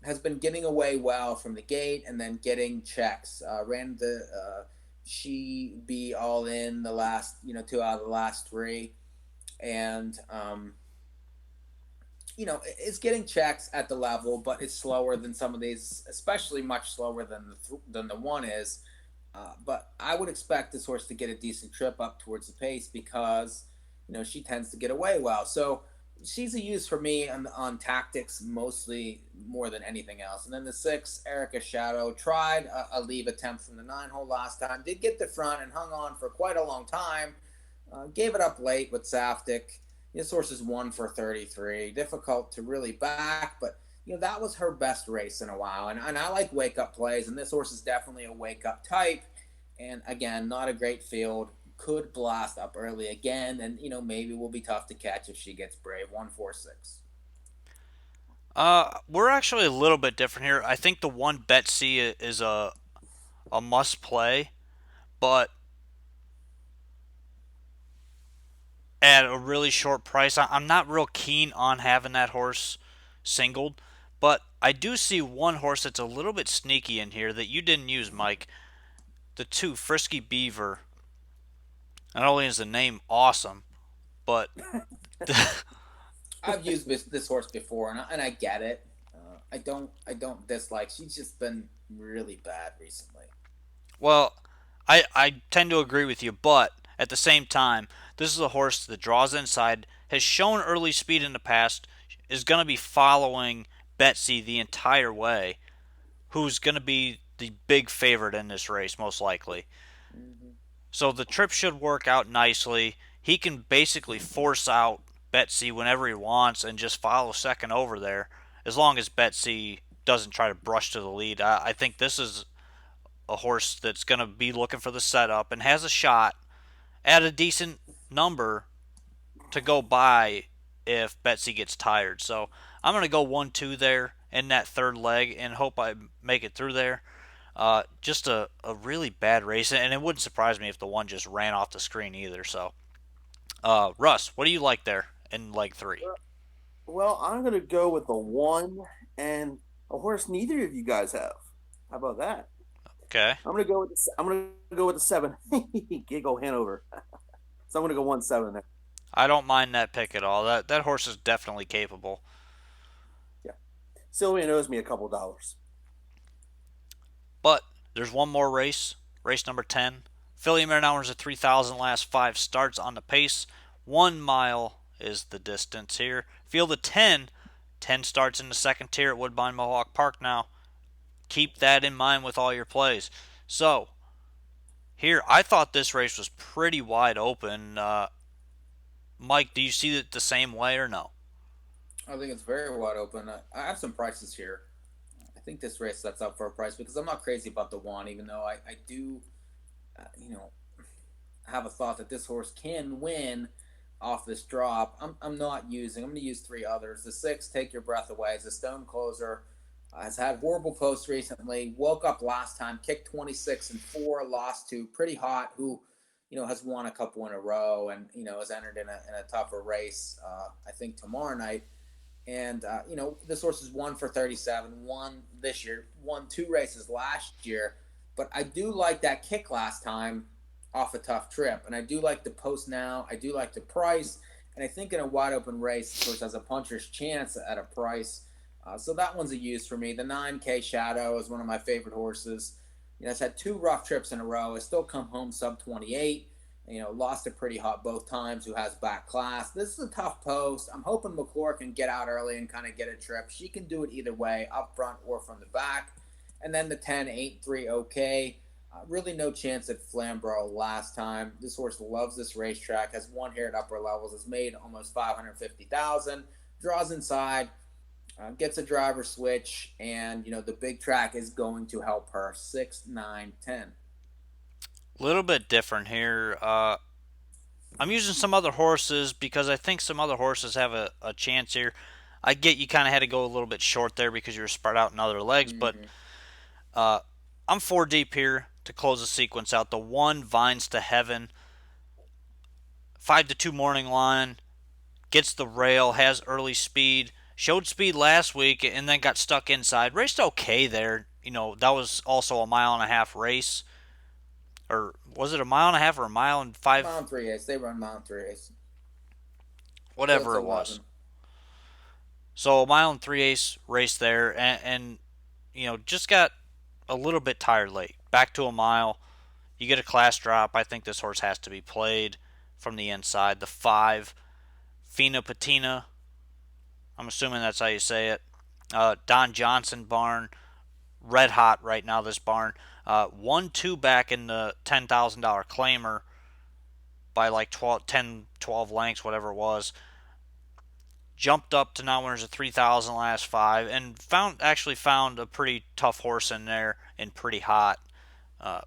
has been getting away well from the gate and then getting checks. Ran the She Be All In the last, 2 out of the last 3. And, it's getting checks at the level, but it's slower than some of these, especially much slower than the 1 is. But I would expect this horse to get a decent trip up towards the pace because, she tends to get away well. So she's a use for me on tactics mostly more than anything else. And then the 6, Erica Shadow, tried a leave attempt from the 9 hole last time. Did get the front and hung on for quite a long time. Gave it up late with Saftik. This horse is 1 for 33. Difficult to really back, but that was her best race in a while. And I like wake-up plays, and this horse is definitely a wake-up type. And, again, not a great field. Could blast up early again, and, maybe will be tough to catch if she gets brave. 1-4-6. We're actually a little bit different here. I think the one Betsy is a must play, but at a really short price. I'm not real keen on having that horse singled, but I do see one horse that's a little bit sneaky in here that you didn't use, Mike. The two Frisky Beaver. Not only is the name awesome, but I've used this horse before, and I get it. I don't dislike. She's just been really bad recently. well, I tend to agree with you, but at the same time, this is a horse that draws inside, has shown early speed in the past, is going to be following Betsy the entire way, who's going to be the big favorite in this race, most likely. Hmm. So the trip should work out nicely. He can basically force out Betsy whenever he wants and just follow second over there, as long as Betsy doesn't try to brush to the lead. I think this is a horse that's going to be looking for the setup and has a shot at a decent number to go by if Betsy gets tired. So I'm going to go 1-2 there in that third leg and hope I make it through there. Just a really bad race, and it wouldn't surprise me if the one just ran off the screen either. So, Russ, what do you like there in leg three? Well, I'm gonna go with the one and a horse neither of you guys have. How about that? Okay, I'm gonna go with the seven. Giggle Hanover. So I'm gonna go 1-7 there. I don't mind that pick at all. That horse is definitely capable. Yeah. Sylvian owes me a couple dollars. But there's one more race, race number 10. Philly Mare Hours at 3,000 last five starts on the pace. 1 mile is the distance here. Field of 10. 10 starts in the second tier at Woodbine Mohawk Park now. Keep that in mind with all your plays. So, here, I thought this race was pretty wide open. Mike, do you see it the same way or no? I think it's very wide open. I have some prices here. I think this race sets up for a price because I'm not crazy about the one, even though I do, you know, have a thought that this horse can win off this drop. I'm not using. I'm going to use three others. The six, Take Your Breath Away, is a stone closer. Has had horrible posts recently. Woke up last time, kicked 26 and four, lost to Pretty Hot, who has won a couple in a row and has entered in a tougher race. I think tomorrow night. And this horse is 1 for 37, won this year, won two races last year. But I do like that kick last time off a tough trip, and I do like the post now. I do like the price, and I think in a wide open race, this horse has a puncher's chance at a price. So that one's a use for me. The 9K Shadow is one of my favorite horses. It's had two rough trips in a row. It's still come home sub 28. Lost it pretty hot both times, who has back class. This is a tough post. I'm hoping McClure can get out early and kind of get a trip. She can do it either way, up front or from the back. And then the 10, 8, 3, okay. Really no chance at Flamborough last time. This horse loves this racetrack, has won here at upper levels, has made almost 550,000, draws inside, gets a driver switch, and the big track is going to help her. 6, 9, 10. A little bit different here. I'm using some other horses because I think some other horses have a chance here. I get you kind of had to go a little bit short there because you were spread out in other legs, but Mm-hmm. uh, I'm four deep here to close the sequence out. The one Vines to Heaven, 5-2 morning line, gets the rail, has early speed, showed speed last week, and then got stuck inside. Raced okay there. That was also a mile and a half race. Or was it a mile and a half or a mile and five? Mount 3 Ace. They run Mount 3 Ace. Field's Whatever it was. 11. So a mile and three eighths race there, and just got a little bit tired late. Back to a mile. You get a class drop. I think this horse has to be played from the inside. The five, Fina Patina. I'm assuming that's how you say it. Don Johnson barn, red hot right now. This barn, 1-2 back in the $10,000 claimer by like 12, 10, 12 lengths, whatever it was. Jumped up to now winners of 3,000 last five, and found a pretty tough horse in there and pretty hot. Uh,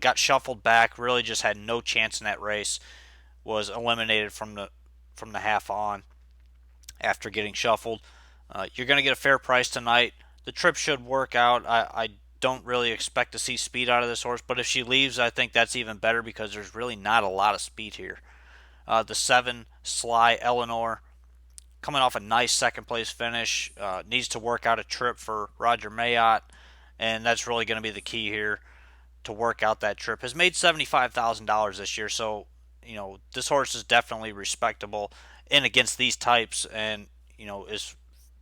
got shuffled back. Really just had no chance in that race. Was eliminated from the half on after getting shuffled. You're going to get a fair price tonight. The trip should work out. I don't really expect to see speed out of this horse, but if she leaves, I think that's even better because there's really not a lot of speed here. The 7, Sly Eleanor, coming off a nice second place finish, needs to work out a trip for Roger Mayotte, and that's really going to be the key here to work out that trip. Has made $75,000 this year, so this horse is definitely respectable in against these types, and is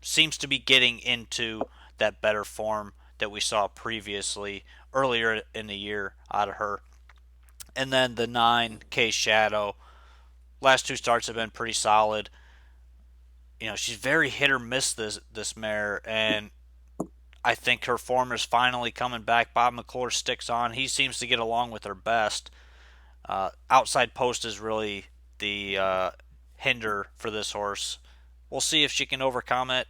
seems to be getting into that better form that we saw previously earlier in the year out of her. And then the 9K Shadow. Last 2 starts have been pretty solid. She's very hit or miss this mare, and I think her form is finally coming back. Bob McClure sticks on. He seems to get along with her best. Outside post is really the hinder for this horse. We'll see if she can overcome it.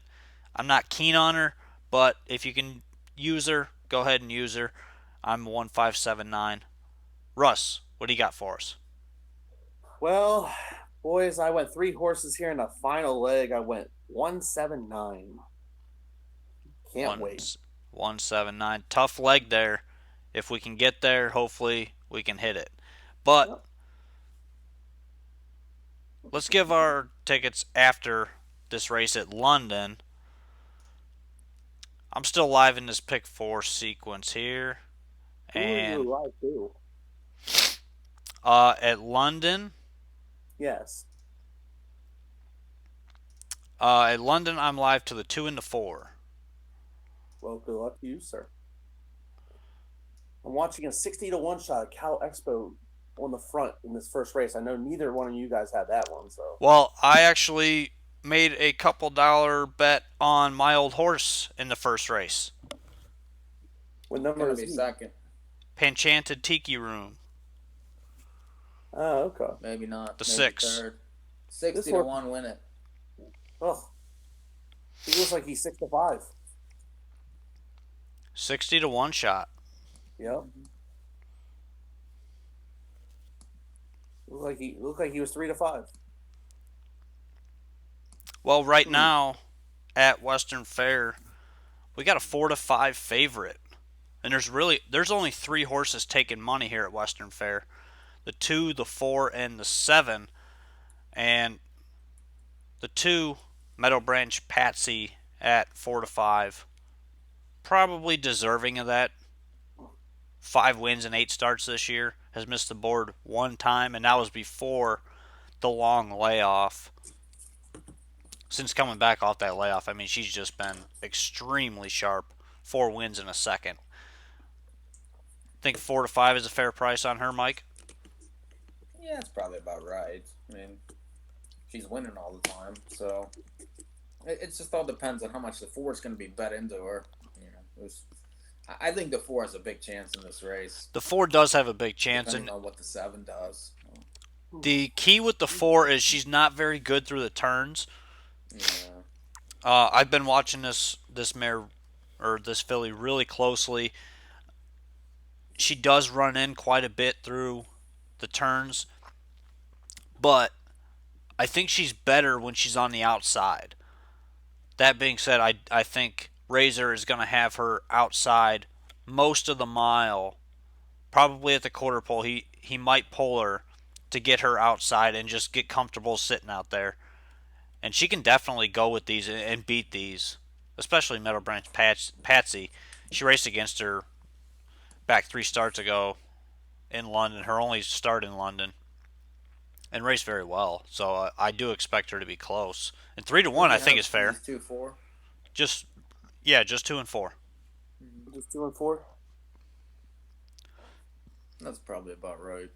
I'm not keen on her, but if you can use her, go ahead and use her. I'm 1579. Russ, what do you got for us? Well, boys, I went 3 horses here in the final leg. I went 179. Can't wait. 179. Tough leg there. If we can get there, hopefully we can hit it. But let's give our tickets after this race at London. I'm still live in this pick 4 sequence here. And Ooh, live too. At London. Yes. At London, I'm live to the 2 and the 4. Well, good luck to you, sir. I'm watching a 60-1 shot of Cal Expo on the front in this first race. I know neither one of you guys had that one, so. Well, I actually made a couple dollar bet on my old horse in the first race. What number is he? he? Second. Enchanted Tiki Room. Oh, okay. Maybe not. The Maybe 6. Third. 60-1 win it. Oh. He looks like he's 6-5. 60-1 shot. Yep. Looked like he was 3-5. Well, right now at Western Fair, we got a 4-5 favorite, and there's only 3 horses taking money here at Western Fair: the 2, the 4, and the 7. And the 2, Meadow Branch Patsy at 4-5, probably deserving of that. 5 wins and 8 starts this year. Has missed the board 1 time, and that was before the long layoff. Since coming back off that layoff, I mean, she's just been extremely sharp. 4 wins in a second. Think 4-5 is a fair price on her, Mike? Yeah, it's probably about right. I mean, she's winning all the time, so it just all depends on how much the 4 is going to be bet into her. I think the 4 has a big chance in this race. The 4 does have a big chance, depending on what the 7 does. The key with the 4 is she's not very good through the turns. Yeah. I've been watching this mare or this filly really closely. She does run in quite a bit through the turns, but I think she's better when she's on the outside. That being said, I think Razor is going to have her outside most of the mile, probably at the quarter pole. He might pull her to get her outside and just get comfortable sitting out there. And she can definitely go with these and beat these, especially Meadow Branch Patsy. She raced against her back 3 starts ago in London, her only start in London, and raced very well. So I do expect her to be close. And 3-1, I think, is fair. 2-4. Just 2 and 4. Just 2 and 4. That's probably about right.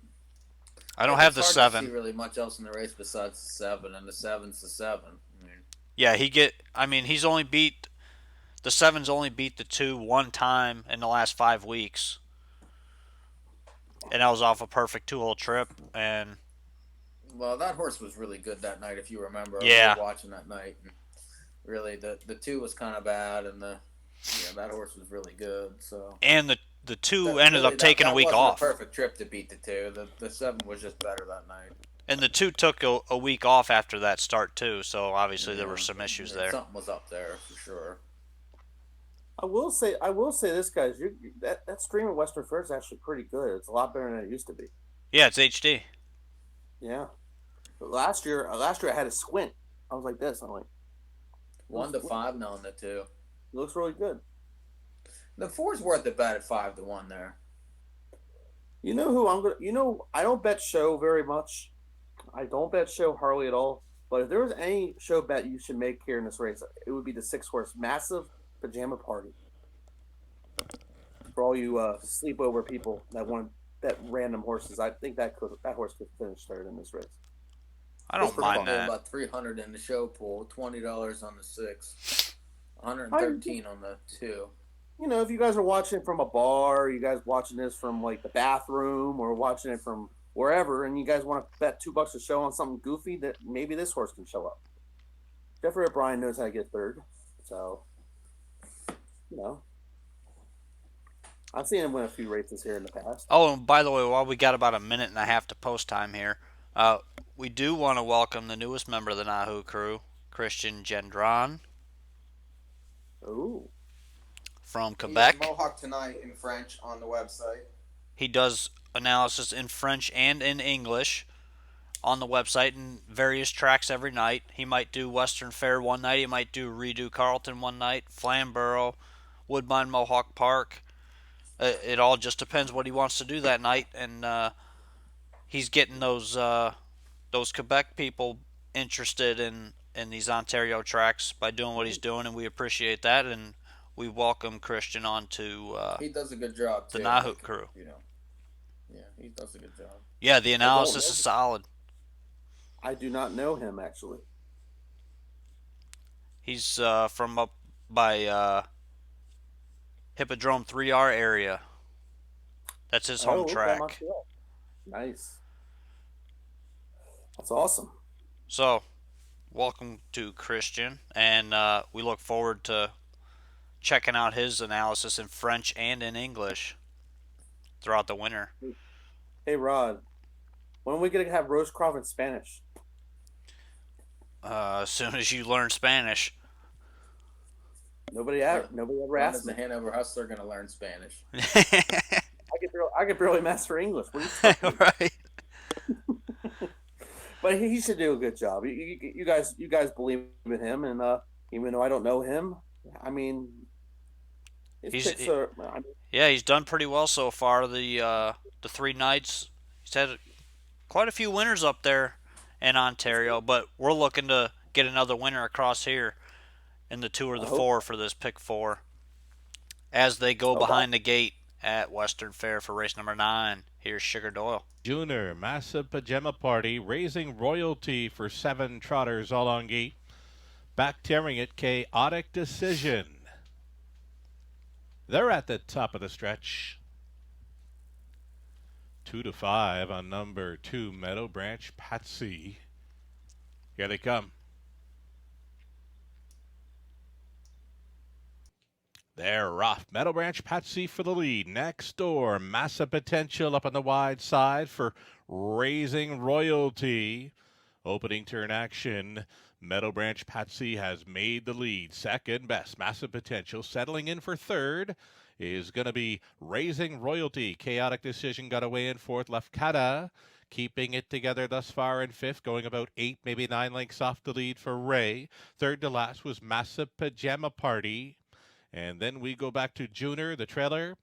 I don't have the 7. To see really much else in the race besides the 7, and the 7's the 7. I mean, yeah, he's only beat the 7's only beat the 2 1 time in the last 5 weeks, and that was off a perfect 2-hole trip. And well, that horse was really good that night, if you remember. Yeah, I was watching that night. And really, the 2 was kind of bad, and that horse was really good. So and the 2 ended up taking a week wasn't off. A perfect trip to beat the 2. The 7 was just better that night. And the 2 took a week off after that start too, so obviously there were some issues Yeah, there. something was up there for sure. I will say this, guys. That stream at Western Fair is actually pretty good. It's a lot better than it used to be. Yeah, it's HD. Yeah. But last year I had to squint. I was like this. I'm like, 1-5 now on the 2. it looks really good. The 4's worth the bet at 5-1 there. You know who I'm gonna? You know, I don't bet show very much. I don't bet show hardly at all. But if there was any show bet you should make here in this race, it would be the 6-horse Massive Pajama Party. For all you sleepover people that want to bet random horses, I think that horse could finish third in this race. I don't mind that. About 300 in the show pool, $20 on the 6, 113 on the 2. You know, if you guys are watching from a bar, you guys watching this from like the bathroom or watching it from wherever, and you guys want to bet $2 a show on something goofy, that maybe this horse can show up. Jeffrey O'Brien knows how to get third, so you know, I've seen him win a few races here in the past. Oh, and by the way, while we got about a minute and a half to post time here, we do want to welcome the newest member of the NAHU crew, Christian Gendron Ooh. from Quebec. Mohawk Tonight in French on the website. He does analysis in French and in English on the website and various tracks every night. He might do Western Fair one night. He might do Redo Carlton one night, Flamborough, Woodbine Mohawk Park. It all just depends what he wants to do that night, and he's getting those Quebec people interested in these Ontario tracks by doing what he's doing, and we appreciate that, and we welcome Christian on to He does a good job too. the NAHU crew. You know, yeah, he does a good job. Yeah, the analysis is solid. I do not know him actually. He's from up by Hippodrome 3R area. That's his home track. Montreal. Nice. That's awesome. So, welcome to Christian, and we look forward to checking out his analysis in French and in English throughout the winter. Hey Rod, when are we gonna have Rosecroft in Spanish? As soon as you learn Spanish. Nobody ever When asked is the me. Hanover Hustler going to learn Spanish? I could barely master English. What are you talking about? Right. But he should do a good job. You guys believe in him, and even though I don't know him, I mean, yeah, he's done pretty well so far. The 3 nights, he's had quite a few winners up there in Ontario, but we're looking to get another winner across here in the 2 or the 4 for this pick 4 as they go behind the gate at Western Fair for race number 9. Here's Sugar Doyle. Junior, Massive Pajama Party, raising royalty for 7 trotters all on gate. Back tearing it, Chaotic Decision. They're at the top of the stretch. 2-5 on number 2, Meadow Branch Patsy. Here they come. They're off. Meadow Branch Patsy for the lead. Next door, Massive Potential up on the wide side for Raising Royalty. Opening turn action. Meadow Branch Patsy has made the lead. Second best, Massive Potential. Settling in for third is going to be Raising Royalty. Chaotic Decision got away in fourth. Left Kata keeping it together thus far in fifth, going about 8, maybe 9 lengths off the lead for Ray. Third to last was Massive Pajama Party. And then we go back to Junior. The trailer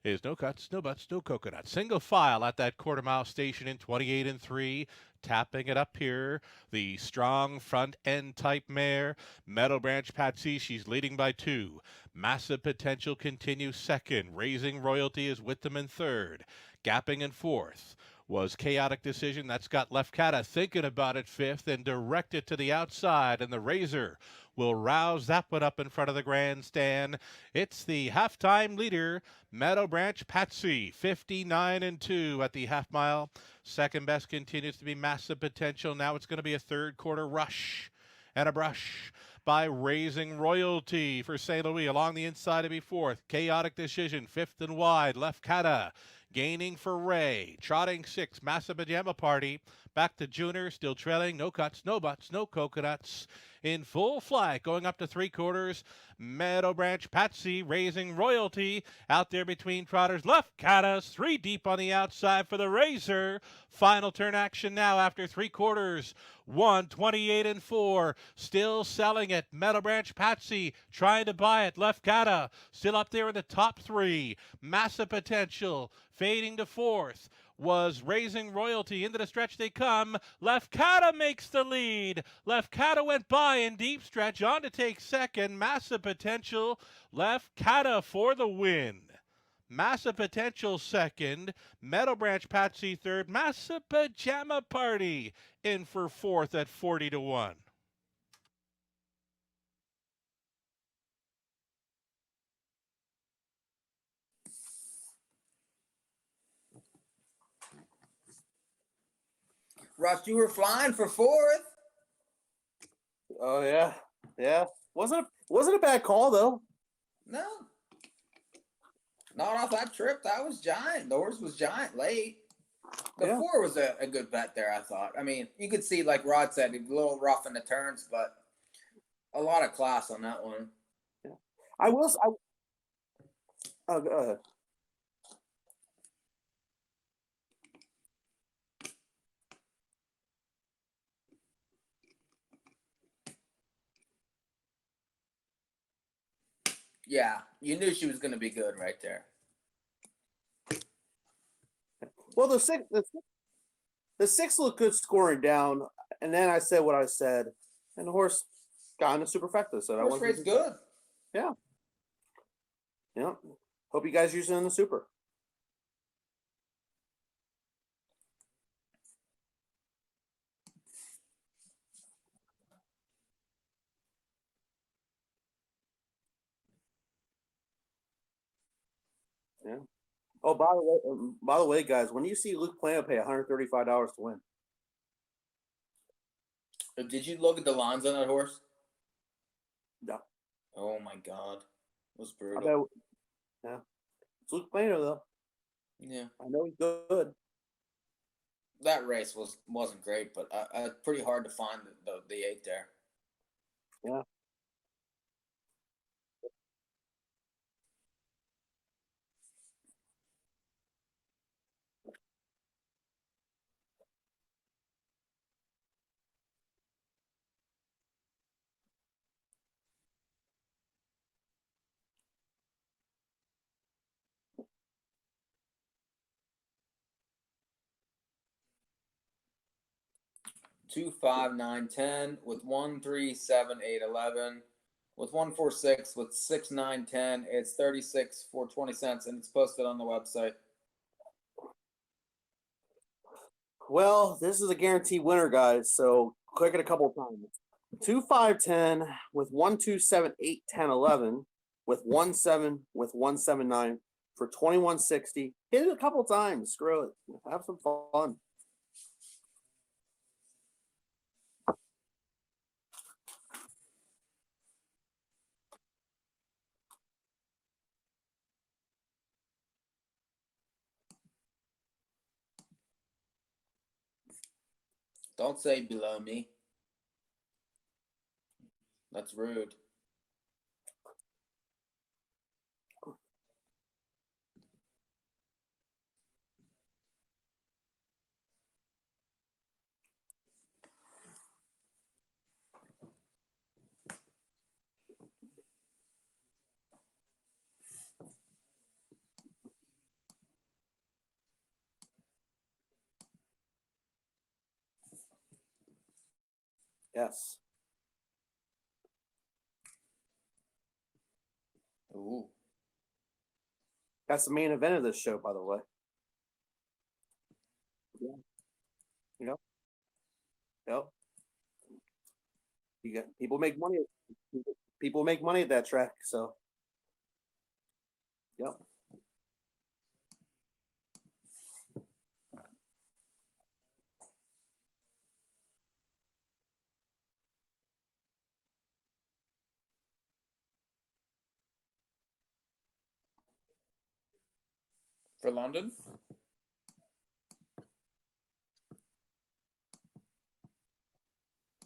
is no cuts, no butts, no coconut. Single file at that quarter-mile station in 28 and 3. Tapping it up here. The strong front-end type mare. Meadow Branch Patsy, she's leading by 2. Massive Potential continues second. Raising Royalty is with them in third. Gapping in fourth was Chaotic Decision. That's got Left Kata thinking about it fifth and direct it to the outside. And the Razor will rouse that one up in front of the grandstand. It's the halftime leader, Meadow Branch Patsy, 59 and 2 at the half mile. Second best continues to be Massive Potential. Now it's going to be a third quarter rush and a brush by Raising Royalty for St. Louis. Along the inside to be fourth. Chaotic Decision, fifth and wide. Left Kata Gaining for Ray. Trotting 6, Massive Pajama Party. Back to Junior, still trailing. No cuts, no butts, no coconuts. In full flight, going up to 3/4. Meadow Branch Patsy raising royalty. Out there between trotters. Left Catas, 3 deep on the outside for the Razor. Final turn action now after 3/4. 128 and 4. Still selling it. Meadow Branch Patsy trying to buy it. Left Cata still up there in the top 3. Massive Potential fading to 4th. Was Raising Royalty. Into the stretch they come. Left Cata makes the lead. Left Cata went by in deep stretch. On to take second. Massive Potential. Left Cata for the win. Massive Potential second. Meadow Branch Patsy third. Massive Pajama Party in for 4th at 40-1. Russ, you were flying for 4th. Oh yeah, yeah. Wasn't a bad call though. No, not off that trip. That was giant. The horse was giant late. The Yeah. 4 was a good bet there, I thought. I mean, you could see, like Rod said, a little rough in the turns, but a lot of class on that one. Yeah. I will. Oh, go ahead. Yeah, you knew she was going to be good right there. Well, the six looked good scoring down, and then I said what I said, and the horse got into superfecta. So that Horse was race good. Yeah. Yeah. Hope you guys use it in the super. Yeah. Oh, by the way, guys, when you see Luke Plano pay $135 to win, Did you look at the lines on that horse? no, Oh my God, it was I brutal. bet. Yeah, it's Luke Plano though. Yeah, I know he's good. that race wasn't great, but pretty hard to find the 8 there. Yeah. Two, 5, 9, 10 with 1, 3, 7, 8, 11 with 1, 4, 6 with 6, 9, 10. It's 36 for 20 cents, and it's posted on the website. Well, this is a guaranteed winner, guys. So click it a couple of times. 2, 5, 10 with 1, 2, 7, 8, 10, 11 with 1, 7 with 1, 7, 9 for 21.60. Hit it a couple times. Screw it. Have some fun. Don't say below me. That's rude. Yes. Ooh. That's the main event of this show, by the way. Yeah. Yep. Yep. You got people make money. People make money at that track. So, yep. for London.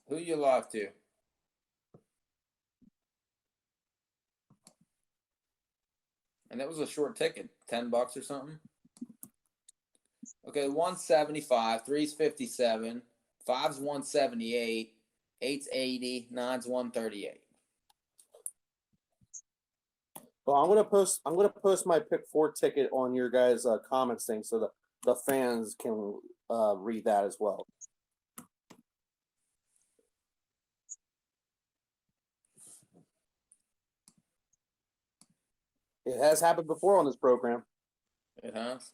Who you lock to? And that was a short ticket, $10 or something. Okay, 175, 3's 57, 5's 178, 8's 80, 9's 138. Well, I'm gonna post my pick four ticket on your guys' comments thing so the fans can read that as well. It has happened before on this program. It has.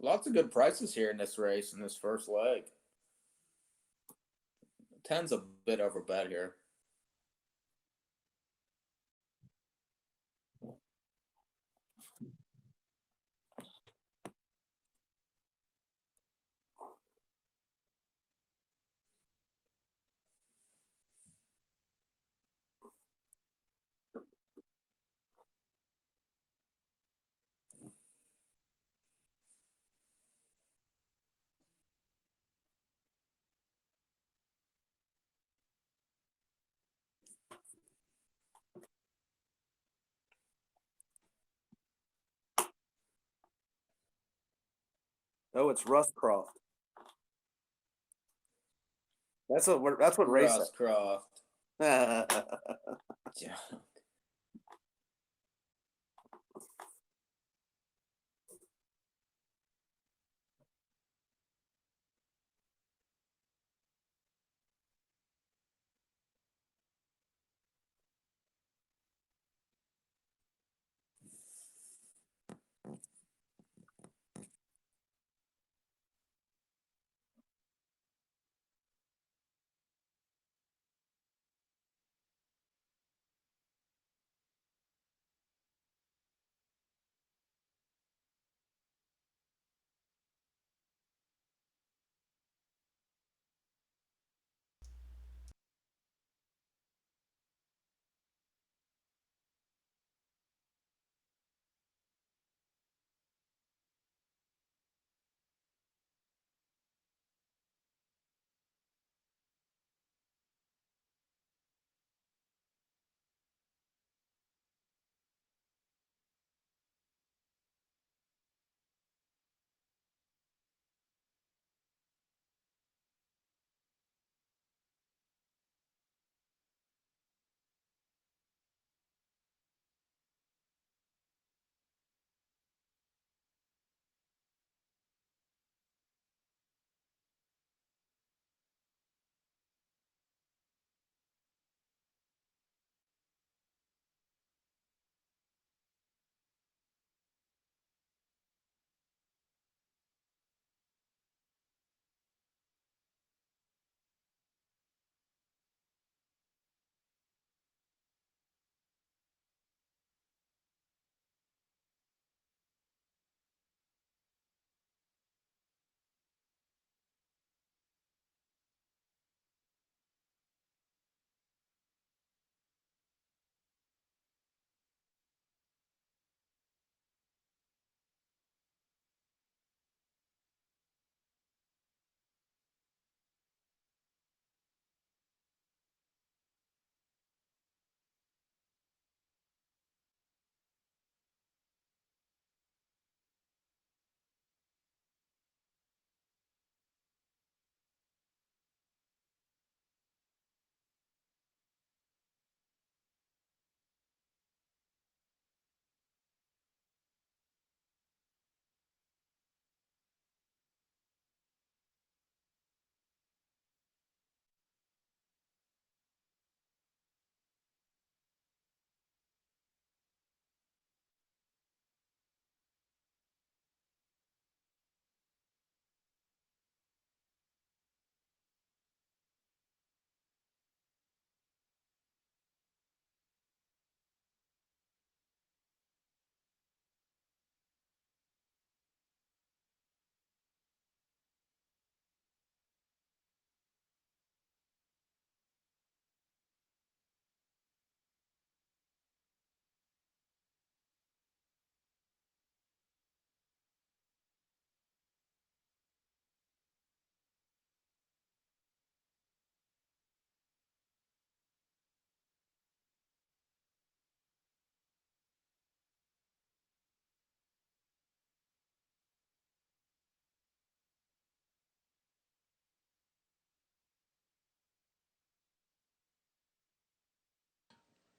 Lots of good prices here in this race in this first leg. 10's a bit over bet here. Oh, it's Rustcroft. That's what race Ross Croft. it. Yeah.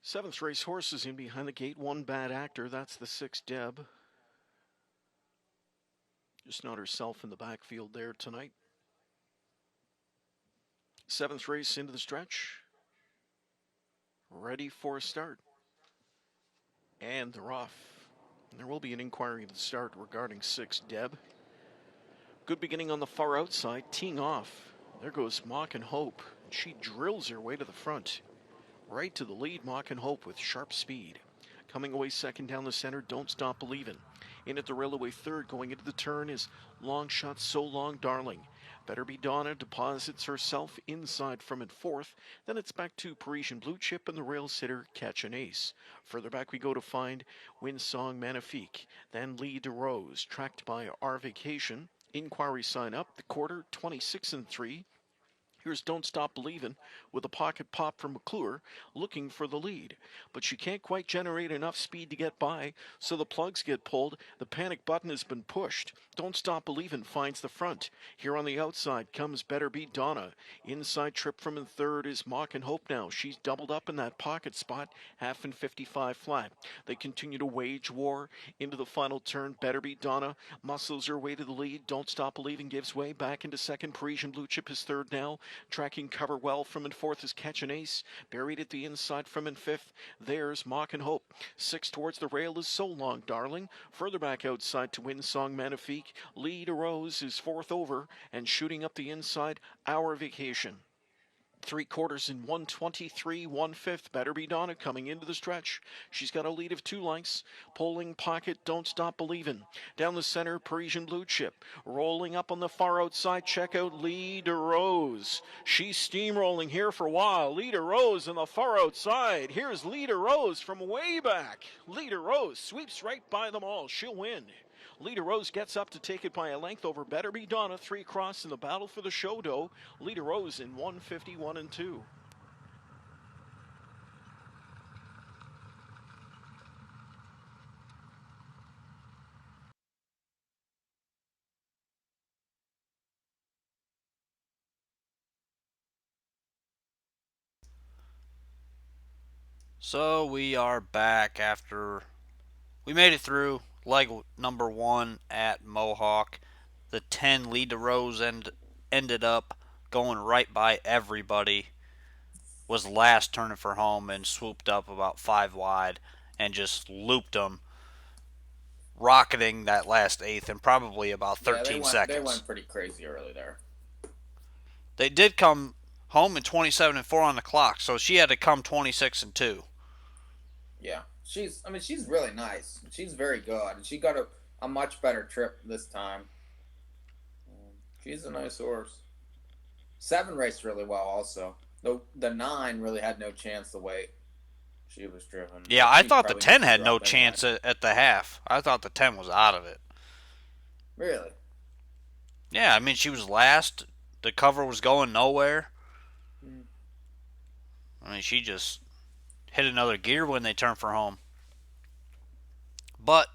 Seventh race horse is in behind the gate. One bad actor. That's the 6 Deb. Just not herself in the backfield there tonight. Seventh race into the stretch. Ready for a start. And they're off. There will be an inquiry at the start regarding 6 Deb. Good beginning on the far outside, teeing off. There goes Mock and Hope. She drills her way to the front. Right to the lead, Mock and Hope with sharp speed. Coming away second down the center, Don't Stop Believin'. In at the railway third, going into the turn is Long Shot So Long Darling. Better Be Donna deposits herself inside from in fourth. Then it's back to Parisian Blue Chip and the rail sitter Catch an Ace. Further back we go to find Winsong Magnifique. Then Lee DeRose, tracked by Our Vacation. Inquiry sign up, the quarter 26 and 3. Here's Don't Stop Believin' with a pocket pop from McClure, looking for the lead. But she can't quite generate enough speed to get by, so the plugs get pulled. The panic button has been pushed. Don't Stop Believin' finds the front. Here on the outside comes Better Be Donna. Inside trip from in third is Mock and Hope now. She's doubled up in that pocket spot, half and 55 flat. They continue to wage war into the final turn. Better Be Donna muscles her way to the lead. Don't Stop Believin' gives way back into second. Parisian Blue Chip is third now. Tracking cover well from in fourth is Catch an Ace. Buried at the inside from in fifth. There's Mock and Hope. Sixth towards the rail is So Long Darling. Further back outside to Winsong Magnifique. Lee DeRose is fourth over and shooting up the inside, Our Vacation. 3/4 in 123, 1/5. Better Be Donna coming into the stretch. She's got a lead of 2 lengths. Pulling pocket, Don't Stop Believin'. Down the center, Parisian Blue Chip. Rolling up on the far outside, check out Lee DeRose. She's steamrolling here for a while. Lee DeRose on the far outside. Here's Lee DeRose from way back. Lee DeRose sweeps right by them all. She'll win. Lee DeRose gets up to take it by a length over Better Be Donna. 3 across in the battle for the show dough. Lee DeRose in 151 and 2. So we are back after we made it through leg number 1 at Mohawk. The 10 Lee DeRose ended up going right by everybody. Was last turning for home and swooped up about 5 wide and just looped them, rocketing that last eighth in probably about 13 seconds. They went pretty crazy early there. They did come home in 27 and 4 on the clock, so she had to come 26 and 2. Yeah, she's really nice. She's very good, and she got a much better trip this time. She's a nice horse. 7 raced really well also. The 9 really had no chance the way she was driven. Yeah, I thought the 10 had no chance at the half. I thought the 10 was out of it. Really? Yeah, I mean, she was last. The cover was going nowhere. I mean, she just hit another gear when they turned for home. But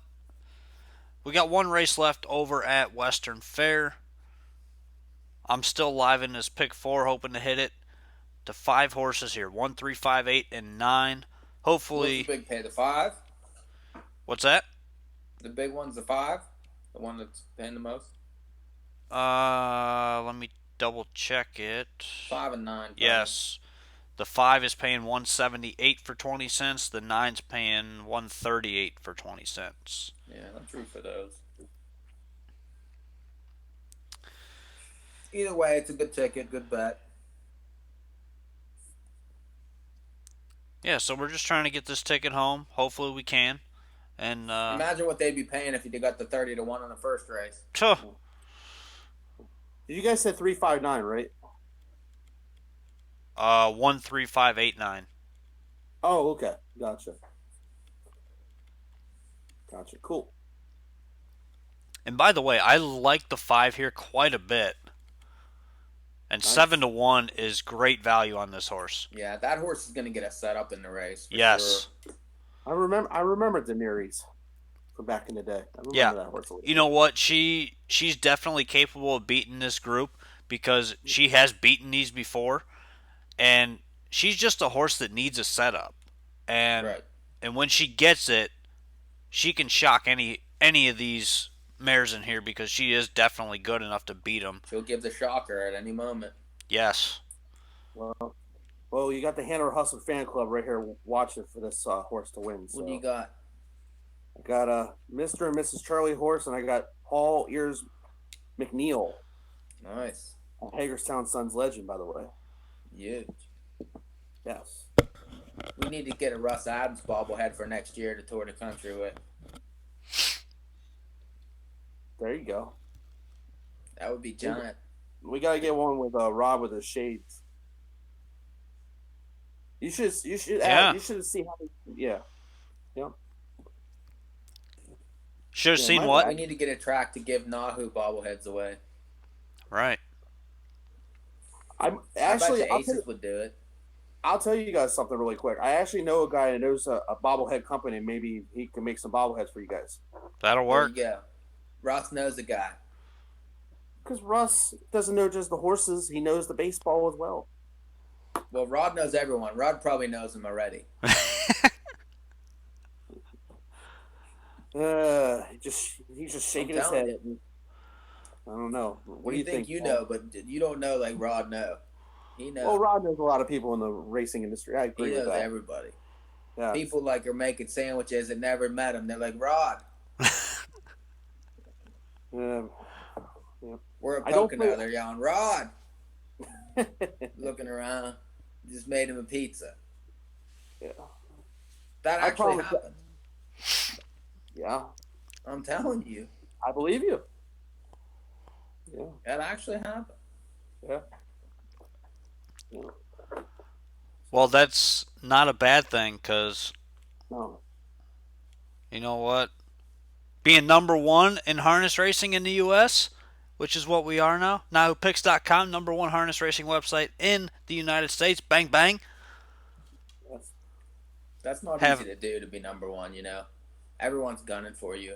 we got 1 race left over at Western Fair. I'm still live in this pick 4, hoping to hit it to 5 horses here. 1, 3, 5, 8, and 9. Hopefully. What's the big pay? The 5? What's that? The big one's the 5? The one that's paying the most? Let me double check it. 5 and 9. Yes. The 5 is paying $178 for 20 cents. The 9's paying $138 for 20 cents. Yeah, I'm true for those. Either way, it's a good ticket, good bet. Yeah, so we're just trying to get this ticket home. Hopefully we can. And imagine what they'd be paying if you got the 30 to 1 on the first race. Tuh. Did you guys say 359, right? 1, 3, 5, 8, 9. Oh, okay. Gotcha. Cool. And by the way, I like the 5 here quite a bit. And Nice. 7 to 1 is great value on this horse. Yeah, that horse is going to get a setup in the race. Yes. Sure. I remember Daenerys from back in the day. I remember Yeah. that horse a little You know what? She's definitely capable of beating this group because she has beaten these before. And she's just a horse that needs a setup. and Right. and when she gets it, she can shock any of these mares in here because she is definitely good enough to beat them. She'll give the shocker at any moment. Yes. Well, you got the Hanover Hustler fan club right here watching for this horse to win. So What do you got? I got Mr. and Mrs. Charlie horse, and I got Paul Ears McNeil, Nice. a Hagerstown Sons legend, by the way. Huge. Yes. We need to get a Russ Adams bobblehead for next year to tour the country with. There you go. That would be giant. We got to get one with Rob with his shades. You should Yeah. you should see how yeah. Should have Yeah, seen my what? We need to get a track to give NAHU bobbleheads away. Right. I'm I bet actually the Aces would do it. I'll tell you guys something really quick. I actually know a guy that knows a bobblehead company. Maybe he can make some bobbleheads for you guys. That'll There work. you go. Ross knows a guy. Because Russ doesn't know just the horses; he knows the baseball as well. Well, Rod knows everyone. Rod probably knows him already. He's just shaking I'm his telling head. I don't know. What do You you think? you know, but you don't know like Rod know. He knows. Well, Rod knows a lot of people in the racing industry. I He agree with knows that. everybody. Yeah. People like are making sandwiches that never met him. They're like, Rod, Yeah. we're I don't poking think- out there yelling, Rod, looking around. Just made him a pizza. Yeah. That I actually promise- happened. Yeah. I'm telling you. I believe you. Yeah. That actually happened. Yeah. Well, that's not a bad thing because No. you know what? Being number one in harness racing in the U.S., which is what we are now. NAHUPicks.com, number one harness racing website in the United States. Bang, bang. That's not Have- easy to do to be number one, you know. Everyone's gunning for you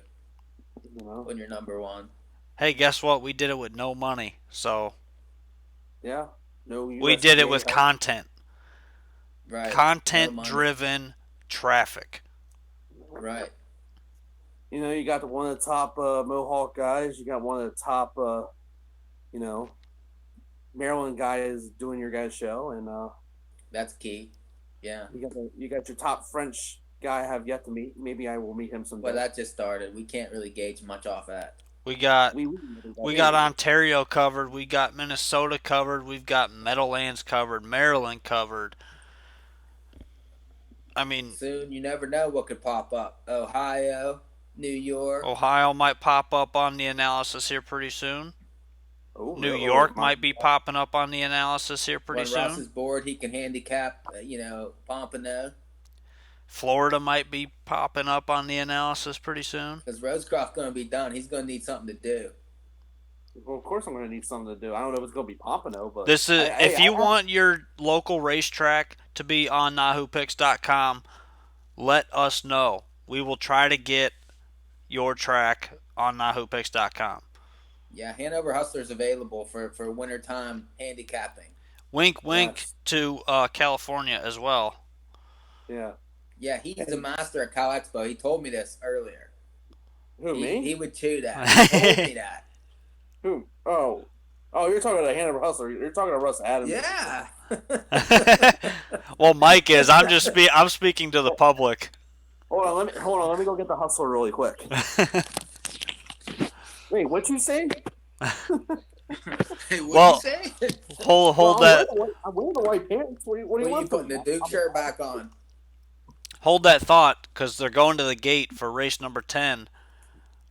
You know. when you're number one. Hey, guess what? We did it with no money. So Yeah. No. we did it with content. Right. No Content money. driven traffic. Right. You know, you got one of the top Mohawk guys. You got one of the top, Maryland guys doing your guys' show, and That's key. Yeah. you got your top French guy I have yet to meet. Maybe I will meet him someday. Well, that just started. We can't really gauge much off that. We got we got Ontario covered. We got Minnesota covered. We've got Meadowlands covered. Maryland covered. I mean, Soon, you never know what could pop up. Ohio, New York. Ohio might pop up on the analysis here pretty soon. Oh, New really? York might be popping up on the analysis here pretty When soon. Ross is bored, he can handicap, Pompano. Florida might be popping up on the analysis pretty soon. Because Rosecroft's going to be done. He's going to need something to do. Well, of course I'm going to need something to do. I don't know if it's going to be Pompano, but This is if you want your local racetrack to be on NAHUPicks.com, let us know. We will try to get your track on NAHUPicks.com. Yeah, Hanover Hustler's available for wintertime handicapping. Wink, wink Yes. to California as well. yeah. Yeah, he's a master at Cal Expo. He told me this earlier. Who, me? He would chew that. He told me that. Who? Oh, you're talking about Hanover Hustler. You're talking about Russ Adams. Yeah. Well, Mike is. I'm speaking to the public. Hold on. Let me go get the Hustler really quick. Wait, what you say? Hey, Well, what'd you say? Hold Well, that I'm wearing the white pants. What do you When want you from putting me? the Duke shirt back on? hold that thought because they're going to the gate for race number 10,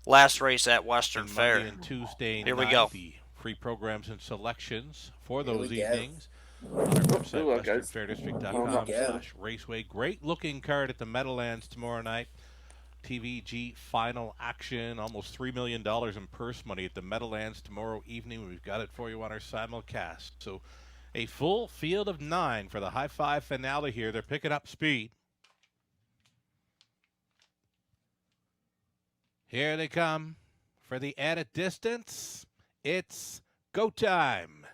last race at Western And Fair. Monday and Tuesday Here we night, go. the free programs and selections for Here those we go. evenings. On our website, Good luck, guys. westernfairdistrict.com/raceway. Great looking card at the Meadowlands tomorrow night. TVG final action, almost $3 million in purse money at the Meadowlands tomorrow evening. We've got it for you on our simulcast. So a full field of 9 for the high five finale here. They're picking up speed. Here they come for the added distance. It's go time.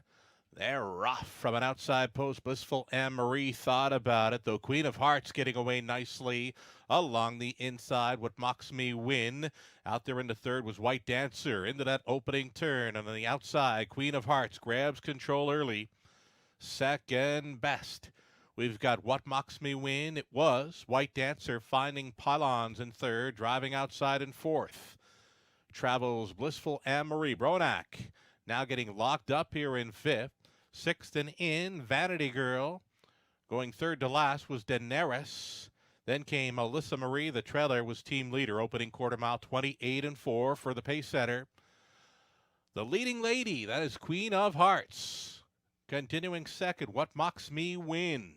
They're rough from an outside post. Blissful Anne Marie thought about it, though Queen of Hearts getting away nicely along the inside. What Mocks Me Win out there in the third was White Dancer into that opening turn. And on the outside, Queen of Hearts grabs control early. Second best. We've got What Mocks Me Win. It was White Dancer finding pylons in third, driving outside in fourth. Travels Blissful Anne Marie. Bronack now getting locked up here in fifth. Sixth and in, Vanity Girl. Going third to last was Daenerys. Then came Alyssa Marie. The trailer was team leader, opening quarter mile 28-4 for the pace setter. The leading lady, that is Queen of Hearts. Continuing second, What Mocks Me Win.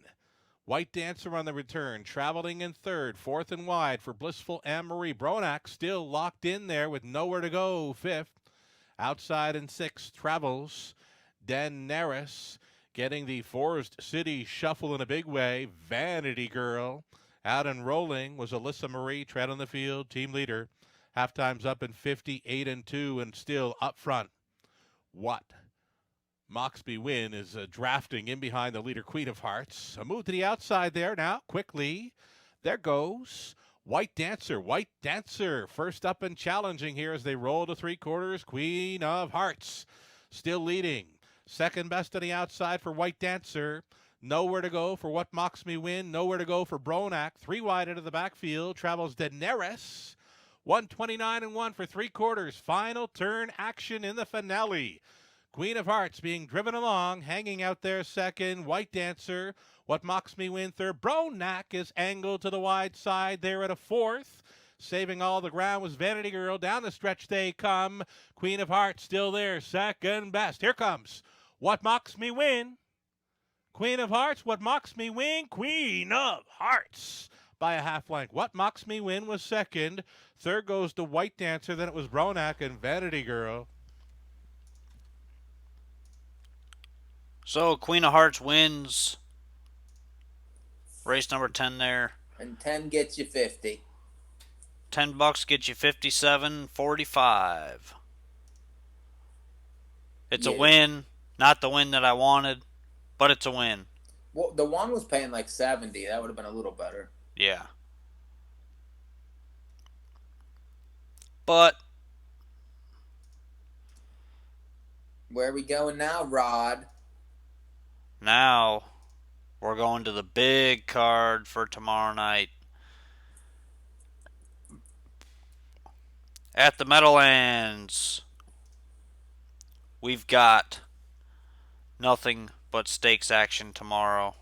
White Dancer on the return, traveling in third, fourth and wide for Blissful Anne Marie. Bronack still locked in there with nowhere to go, fifth. Outside in sixth, Travels. Daenerys getting the Forest City shuffle in a big way. Vanity Girl out and rolling was Alyssa Marie, tread on the field, team leader. Halftime's up in 58-2 and still up front. What Mocks Me Win is drafting in behind the leader, Queen of Hearts. A move to the outside there now, quickly. There goes White Dancer. White Dancer first up and challenging here as they roll to three quarters. Queen of Hearts still leading. Second best on the outside for White Dancer. Nowhere to go for What Mocks Me Win. Nowhere to go for Bronack. Three wide into the backfield. Travels Daenerys. 129-1 for three quarters. Final turn action in the finale. Queen of Hearts being driven along, hanging out there second. White Dancer, What Mocks Me Win third. Bronack is angled to the wide side there at a fourth. Saving all the ground was Vanity Girl. Down the stretch they come. Queen of Hearts still there, second best. Here comes What Mocks Me Win. Queen of Hearts, What Mocks Me Win. Queen of Hearts by a half length. What Mocks Me Win was second. Third goes to White Dancer. Then it was Bronack and Vanity Girl. So Queen of Hearts wins race number 10 there. And 10 gets you 50. $10 gets you 57.45. It's a win. Not the win that I wanted, but it's a win. Well, the one was paying like 70. That would have been a little better. Yeah. But where are we going now, Rod? Now we're going to the big card for tomorrow night. At the Meadowlands, we've got nothing but stakes action tomorrow.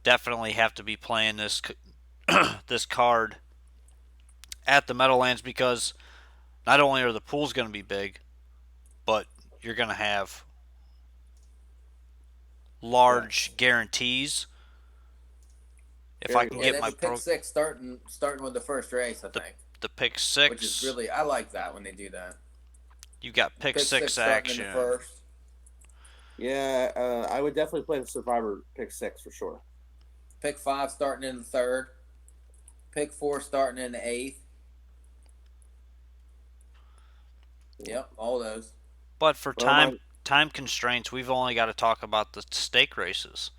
Definitely have to be playing this this card at the Meadowlands because not only are the pools going to be big, but you're going to have large guarantees. If I can get my pick six starting with the first race, I think. The pick six, which is really, I like that when they do that. You got pick six action. First. Yeah, I would definitely play the Survivor pick six for sure. Pick 5 starting in the third. Pick 4 starting in the eighth. Yep, all those. But for time constraints, we've only got to talk about the stake races.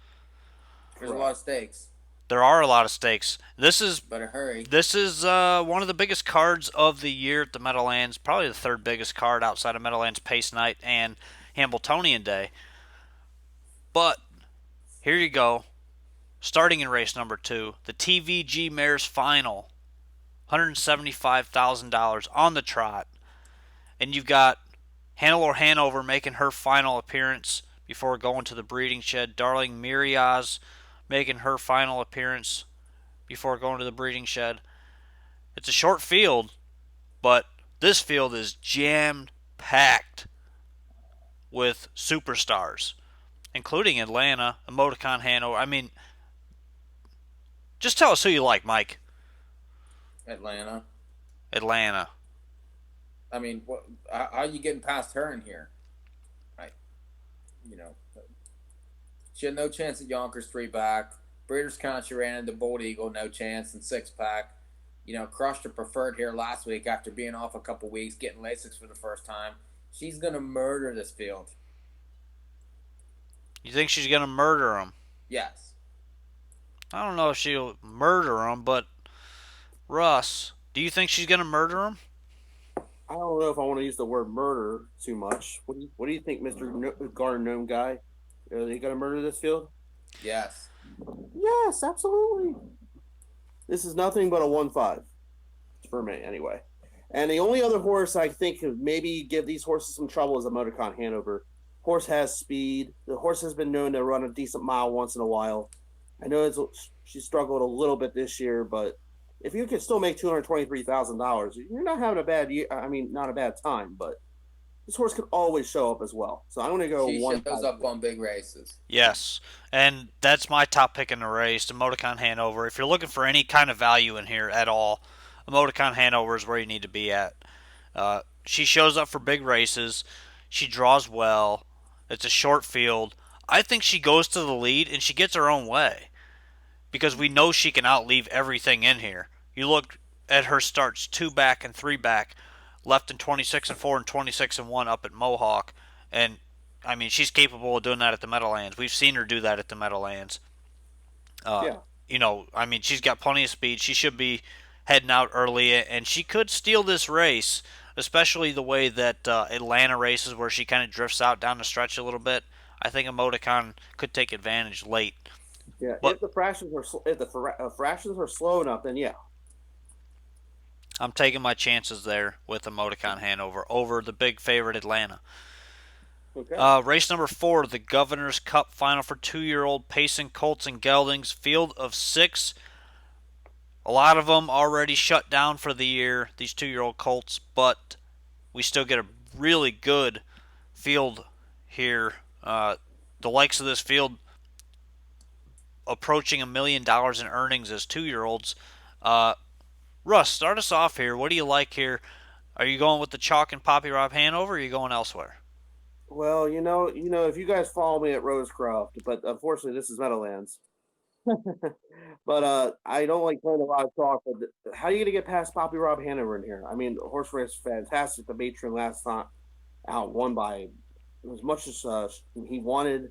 There's a lot of stakes. There are a lot of stakes. Better hurry. This is one of the biggest cards of the year at the Meadowlands. Probably the third biggest card outside of Meadowlands Pace Night and Hambletonian Day. But here you go. Starting in race number 2, the TVG Mares Final. $175,000 on the trot. And you've got Hannelore Hanover making her final appearance before going to the breeding shed. Darling Miriaz making her final appearance before going to the breeding shed. It's a short field, but this field is jam-packed with superstars, including Atlanta, Emoticon Hanover. I mean, just tell us who you like, Mike. Atlanta. I mean, how are you getting past her in here? She had no chance at Yonkers 3-back. Breeders' Count, she ran into Bold Eagle, no chance in 6-pack. Crushed her preferred here last week after being off a couple weeks, getting Lasix for the first time. She's going to murder this field. You think she's gonna murder him? Yes. I don't know if she'll murder him, but Russ, do you think she's gonna murder him? I don't know if I want to use the word murder too much. What do you think, Mister Garden Gnome guy? Are they going to murder this field? Yes. Yes, absolutely. This is nothing but a 1-5 for me, anyway. And the only other horse I think could maybe give these horses some trouble is a Motorcon Hanover. Horse has speed. The horse has been known to run a decent mile once in a while. I know she struggled a little bit this year, but if you can still make $223,000, you're not having a bad year. I mean, not a bad time, but this horse could always show up as well. So I'm going to go She one. shows up on big races. Yes, and that's my top pick in the race, the Motorcon Hanover. If you're looking for any kind of value in here at all, a Motorcon Hanover is where you need to be at. She shows up for big races. She draws well. It's a short field. I think she goes to the lead and she gets her own way because we know she can outleave everything in here. You look at her starts 2 back and 3 back, left in 26 and 4 and 26 and 1 up at Mohawk, and I mean she's capable of doing that at the Meadowlands. We've seen her do that at the Meadowlands. Uh, Yeah, I mean she's got plenty of speed. She should be heading out early, and she could steal this race, especially the way that Atlanta races where she kind of drifts out down the stretch a little bit. I think a Motorcon could take advantage late. yeah. But If the fractions are slow enough, then yeah. I'm taking my chances there with the Motorcon Hanover over the big favorite Atlanta. Okay. Race number 4, the Governor's Cup Final for 2-year-old Payson Colts and Geldings. Field of 6. A lot of them already shut down for the year, these 2-year-old Colts, but we still get a really good field here. The likes of this field approaching $1 million in earnings as 2-year-olds. Russ, start us off here. What do you like here? Are you going with the chalk and Poppy Rob Hanover, or are you going elsewhere? Well, if you guys follow me at Rosecroft, but unfortunately this is Meadowlands. But I don't like playing a lot of talk. But how are you going to get past Poppy Rob Hanover in here? I mean, the horse race fantastic. The matron last time out won by as much as he wanted.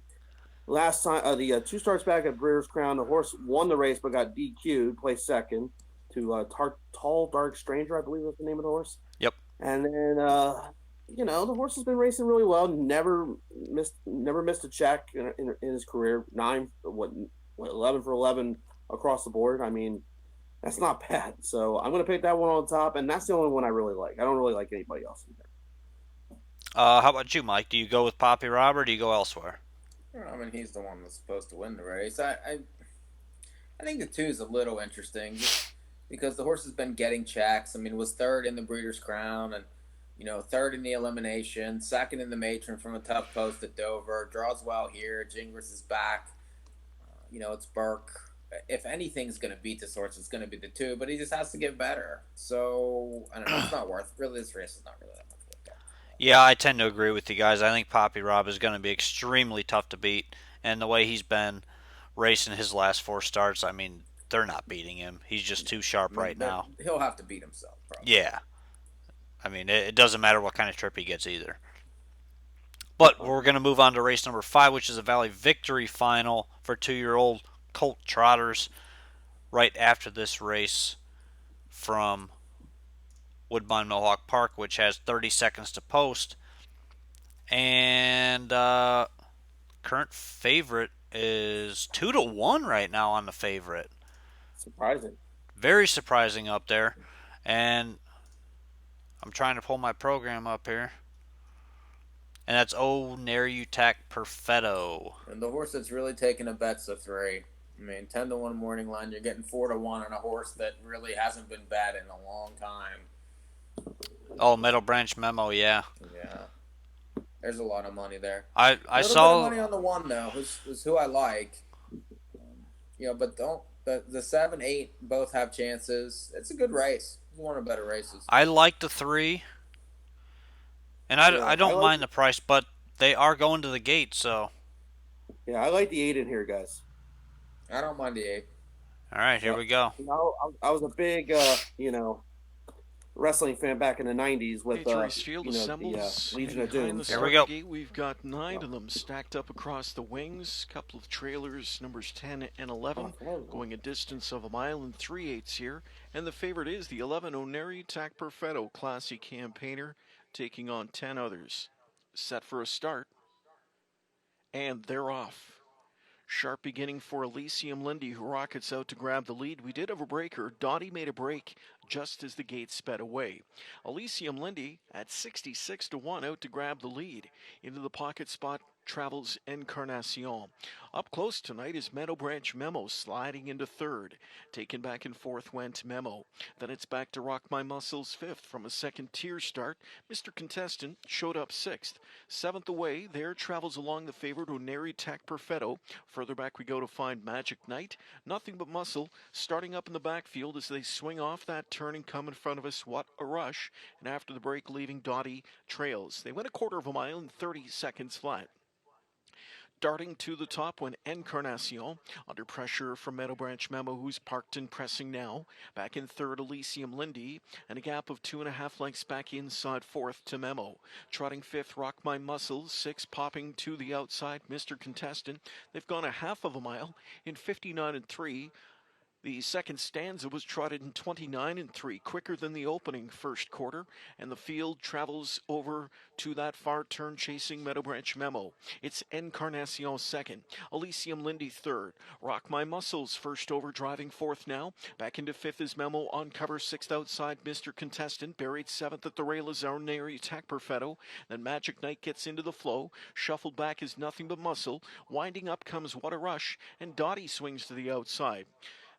Last time, the 2 starts back at Breeders' Crown, the horse won the race but got DQ'd, placed second to Tall Dark Stranger, I believe was the name of the horse. Yep. And then the horse has been racing really well. Never missed a check in his career. 11 for 11 across the board. I mean, that's not bad. So I'm going to pick that one on top, and that's the only one I really like. I don't really like anybody else in there. How about you, Mike? Do you go with Poppy Rob or do you go elsewhere? I mean, he's the one that's supposed to win the race. I think the 2 is a little interesting just because the horse has been getting checks. I mean, was third in the Breeders' Crown and, third in the elimination, second in the matron from a tough post at Dover. Draws well here. Gingras is back. It's Burke. If anything's going to beat this horse, it's going to be the 2, but he just has to get better. So, I don't know. It's not worth really. This race is not really that much worth it. Yeah, I tend to agree with you guys. I think Poppy Rob is going to be extremely tough to beat, and the way he's been racing his last 4 starts, I mean, they're not beating him. He's just too sharp right now. He'll have to beat himself, probably. Yeah. I mean, it doesn't matter what kind of trip he gets either. But we're going to move on to race number 5, which is a Valley Victory Final for 2-year-old Colt Trotters. Right after this race from Woodbine Mohawk Park, which has 30 seconds to post. And current favorite is 2-1 right now on the favorite. Surprising. Very surprising up there. And I'm trying to pull my program up here. And that's Narutak Perfetto. And the horse that's really taking a bet's a 3. I mean, 10-1 morning line. You're getting 4-1 on a horse that really hasn't been bad in a long time. Oh, Meadow Branch Memo, yeah. Yeah. There's a lot of money there. I a saw little bit of money on the 1 though, who's who I like. But don't the 7, 8 both have chances. It's a good race. It's one of the better races. I like the 3. And I don't mind the price, but they are going to the gate, so. Yeah, I like the 8 in here, guys. I don't mind the 8. All right, here we go. I was a big, wrestling fan back in the '90s with Patriots Field the assembles, Legion and of behind Doom. the Here we starting go. gate, we've got 9 of them stacked up across the wings. Couple of trailers, numbers 10 and 11, going a distance of 1.3 miles here. And the favorite is the 11 Oneri Tac Perfetto Classy Campaigner, taking on 10 others. Set for a start, and they're off. Sharp beginning for Elysium Lindy, who rockets out to grab the lead. We did have a breaker. Dottie made a break just as the gate sped away. Elysium Lindy at 66 to 1 out to grab the lead. Into the pocket spot travels Encarnacion. Up close tonight is Meadow Branch Memo sliding into third. Taken back and forth went Memo. Then it's back to Rock My Muscles fifth from a second tier start. Mr. Contestant showed up sixth. Seventh away, there travels along the favorite Oneri Tac Perfetto. Further back we go to find Magic Knight. Nothing but muscle starting up in the backfield as they swing off that turn and come in front of us. What a rush. And after the break, leaving Dottie trails. They went a 1/4 mile in 30 seconds flat. Darting to the top went Encarnacion, under pressure from Meadow Branch Memo, who's parked and pressing now. Back in third, Elysium Lindy, and a gap of 2.5 lengths back inside fourth to Memo. Trotting fifth, Rock My Muscles, six popping to the outside, Mr. Contestant. They've gone a 1/2 mile in 59 and 3. The second stanza was trotted in 29 and 3, quicker than the opening first quarter, and the field travels over to that far turn chasing Meadow Branch Memo. It's Encarnacion second, Elysium Lindy third, Rock My Muscles first over, driving fourth now. Back into fifth is Memo on cover, sixth outside Mr. Contestant, buried seventh at the rail is Oneri Tac Perfetto. Then Magic Knight gets into the flow, shuffled back is Nothing But Muscle, winding up comes What a Rush, and Dottie swings to the outside.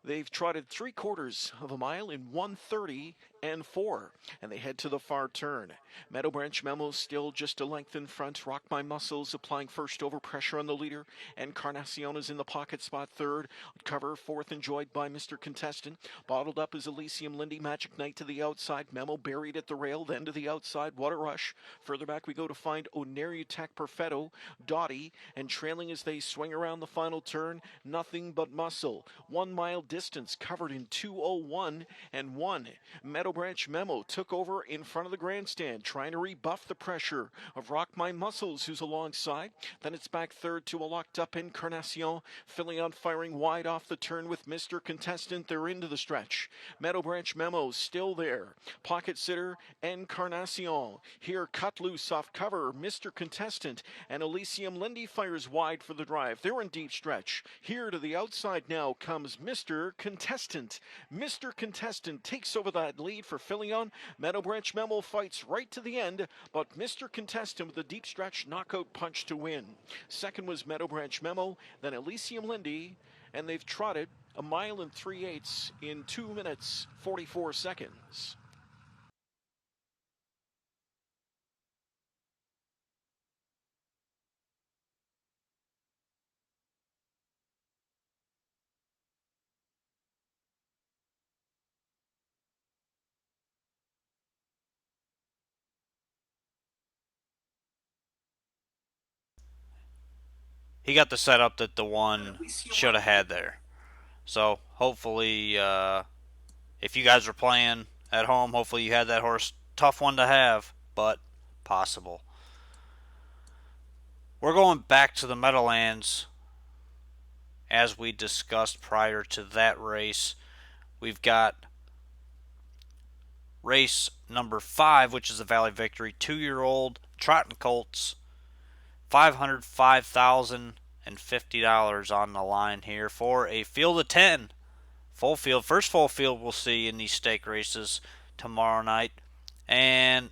They've trotted 3/4 mile in 1:30 and 4, and they head to the far turn. Meadow Branch Memo still just a length in front. Rock My Muscles applying first over, pressure on the leader. Encarnacion is in the pocket spot third. Cover fourth, enjoyed by Mr. Contestant. Bottled up is Elysium Lindy. Magic Knight to the outside. Memo buried at the rail, then to the outside. What a rush. Further back we go to find Oneri Tac Perfetto, Dottie, and trailing as they swing around the final turn, Nothing But Muscle. 1 mile distance covered in 2:01 and 1. Meadow Branch Memo took over in front of the grandstand, trying to rebuff the pressure of Rock My Muscles, who's alongside. Then it's back third to a locked up Encarnacion, filling on firing wide off the turn with Mr. Contestant. They're into the stretch. Meadow Branch Memo still there. Pocket sitter Encarnacion. Here cut loose off cover, Mr. Contestant, and Elysium Lindy fires wide for the drive. They're in deep stretch. Here to the outside now comes Mr. Contestant. Mr. Contestant takes over that lead for Filion. Meadow Branch Memo fights right to the end, but Mr. Contestant with a deep stretch knockout punch to win. Second was Meadow Branch Memo, then Elysium Lindy, and they've trotted 1 mile and 3/8 in 2 minutes 44 seconds. He got the setup that the one should have had there. So hopefully, if you guys were playing at home, hopefully you had that horse. Tough one to have, but possible. We're going back to the Meadowlands as we discussed prior to that race. We've got race number 5, which is a Valley Victory 2-year-old trotting colts. $505,050 on the line here for a field of 10. Full field. First full field we'll see in these stake races tomorrow night. And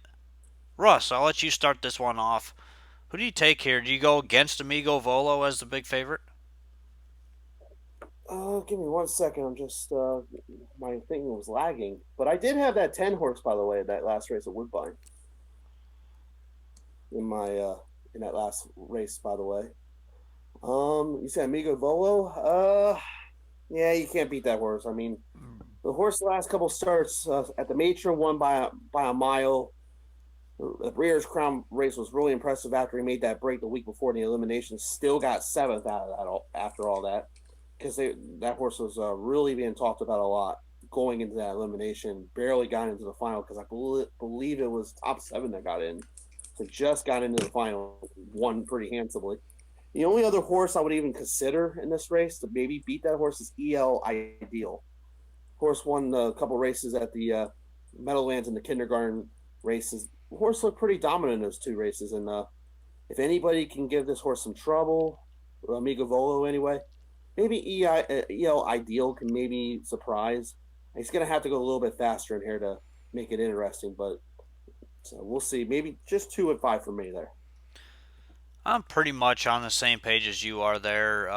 Russ, I'll let you start this one off. Who do you take here? Do you go against Amigo Volo as the big favorite? Give me 1 second. I'm just my thing was lagging, but I did have that 10 horse, by the way, that last race at Woodbine. In that last race, by the way. You said Amigo Volo. Yeah, you can't beat that horse. I mean, the horse the last couple starts at the Matron won by a mile. The Breeders' Crown race was really impressive after he made that break the week before the elimination. Still got 7th out of that after all that, because that horse was really being talked about a lot. going into that elimination. Barely got into the final because I believe it was top 7 that got in. So just got into the final, won pretty handsomely. The only other horse I would even consider in this race to maybe beat that horse is EL Ideal. Horse won a couple races at the Meadowlands and the kindergarten races. Horse looked pretty dominant in those 2 races, and if anybody can give this horse some trouble, Amigo Volo anyway, maybe EL Ideal can maybe surprise. He's going to have to go a little bit faster in here to make it interesting, but so we'll see. Maybe just 2 and 5 for me there. I'm pretty much on the same page as you are there.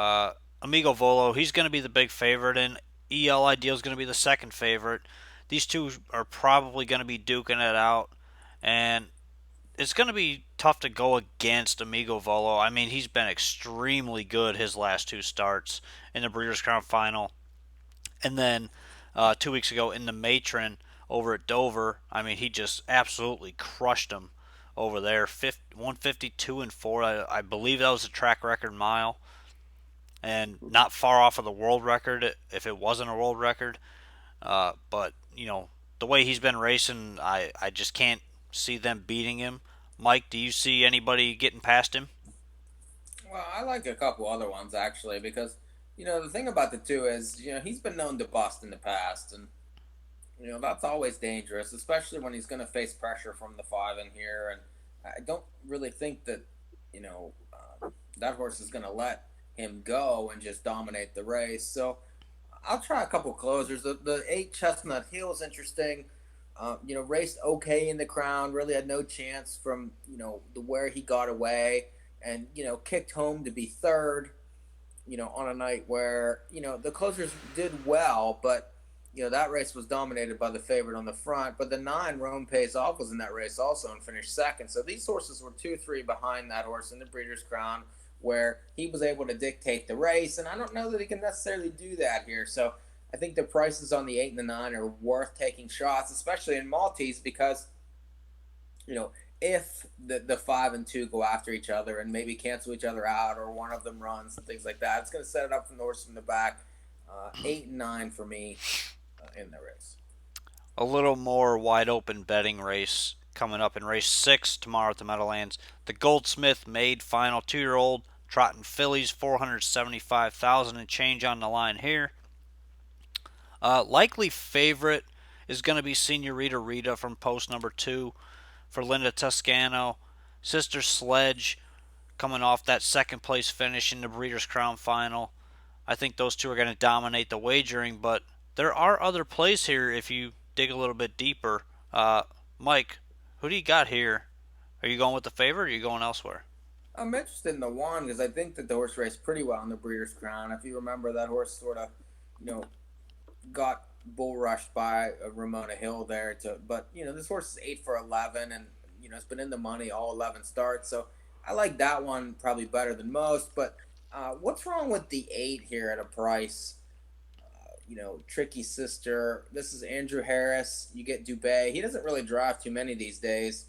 Amigo Volo, he's going to be the big favorite, and EL Ideal is going to be the second favorite. These two are probably going to be duking it out, and it's going to be tough to go against Amigo Volo. I mean, he's been extremely good his last 2 starts in the Breeders' Crown Final, and then 2 weeks ago in the Matron over at Dover. I mean, he just absolutely crushed him over there. 152 and 4. I believe that was a track record mile, and not far off of the world record if it wasn't a world record. But the way he's been racing, I just can't see them beating him. Mike, do you see anybody getting past him? Well, I like a couple other ones actually because the thing about the two is he's been known to bust in the past, and that's always dangerous, especially when he's going to face pressure from the 5 in here. And I don't really think that that horse is going to let him go and just dominate the race. So I'll try a couple closers. The 8 Chestnut Hill is interesting. Raced okay in the Crown. Really had no chance from the where he got away, and kicked home to be third. On a night where the closers did well, but that race was dominated by the favorite on the front. But the 9 Rome Pays Off was in that race also and finished second. So these horses were 2-3 behind that horse in the Breeders' Crown, where he was able to dictate the race, and I don't know that he can necessarily do that here. So I think the prices on the 8 and the 9 are worth taking shots, especially in Maltese, because if the 5 and 2 go after each other and maybe cancel each other out, or one of them runs and things like that, it's going to set it up from the horse from the back. 8 and 9 for me in the race. A little more wide open betting race coming up in race 6 tomorrow at the Meadowlands. The Goldsmith Made Final 2-year-old trotting fillies, 475,000 and change on the line here. Likely favorite is going to be Senorita Rita from post number 2 for Linda Toscano. Sister Sledge coming off that second place finish in the Breeders' Crown Final. I think those two are going to dominate the wagering, but there are other plays here if you dig a little bit deeper. Mike, who do you got here? Are you going with the favorite, or are you going elsewhere? I'm interested in the 1 because I think that the horse raced pretty well in the Breeders' Crown. If you remember, that horse sort of, got bull rushed by Ramona Hill there. But this horse is 8 for 11, and it's been in the money all 11 starts. So I like that one probably better than most. But what's wrong with the 8 here at a price? Tricky Sister. This is Andrew Harris. You get Dubé. He doesn't really drive too many these days,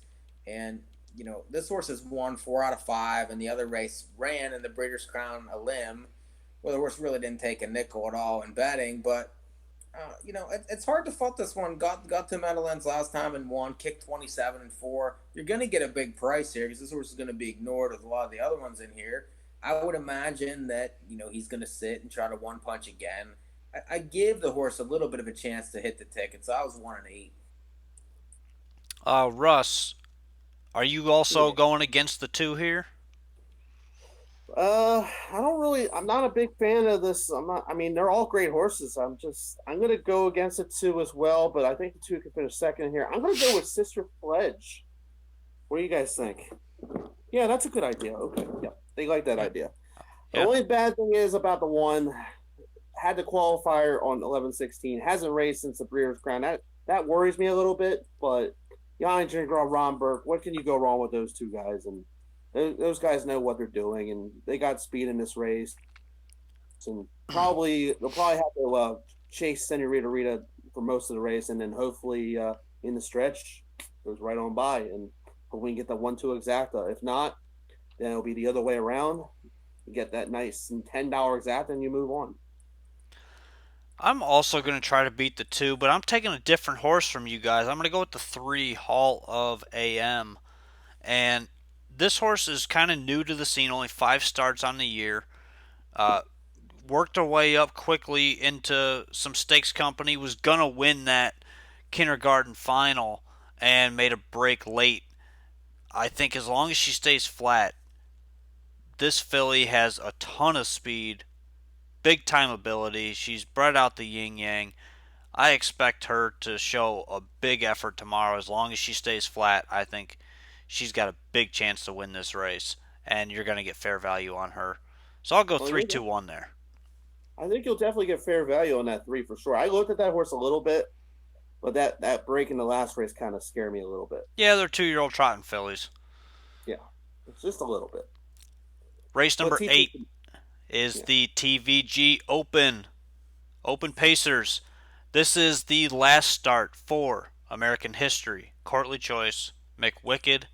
and this horse has won 4 out of 5, and the other race ran in the Breeders' Crown a limb, where the horse really didn't take a nickel at all in betting. But it's hard to fault this one. Got to Meadowlands last time and won. Kicked 27 and 4. You're going to get a big price here because this horse is going to be ignored with a lot of the other ones in here. I would imagine that he's going to sit and try to one punch again. I give the horse a little bit of a chance to hit the ticket, so I was 1 and 8. Russ, are you also Yeah. going against the 2 here? I don't really. I'm not a big fan of this. I'm not. I mean, they're all great horses. I'm gonna go against the 2 as well. But I think the 2 can finish second here. I'm gonna go with Sister Pledge. What do you guys think? Yeah, that's a good idea. Okay, yeah, they like that idea. The Yeah. only bad thing is about the 1 had the qualifier on 11-16. Hasn't raced since the Breeders' Crown. That worries me a little bit. But Jan Gingral, Ron Burke, what can you go wrong with those 2 guys? And those guys know what they're doing, and they got speed in this race. And they'll probably have to chase Senorita Rita for most of the race, and then hopefully in the stretch goes right on by, and we can get the 1-2 exacta. If not, then it'll be the other way around. You get that nice and $10 exacta, and you move on. I'm also going to try to beat the 2, but I'm taking a different horse from you guys. I'm going to go with the 3, Hall of AM. And this horse is kind of new to the scene, only 5 starts on the year. Uh, Worked her way up quickly into some stakes company, was going to win that kindergarten final, and made a break late. I think as long as she stays flat, this filly has a ton of speed, big time ability. She's bred out the yin yang. I expect her to show a big effort tomorrow. As long as she stays flat, I think she's got a big chance to win this race, and you're going to get fair value on her. So I'll go Well, 3-2-1 there. I think you'll definitely get fair value on that 3 for sure. I looked at that horse a little bit, but that break in the last race kind of scared me a little bit. Yeah, they're 2-year-old trotting fillies. Yeah, it's just a little bit. Race But number 8 is yeah. the TVG Open. Open Pacers. This is the last start for American history. Courtly Choice, McWicked,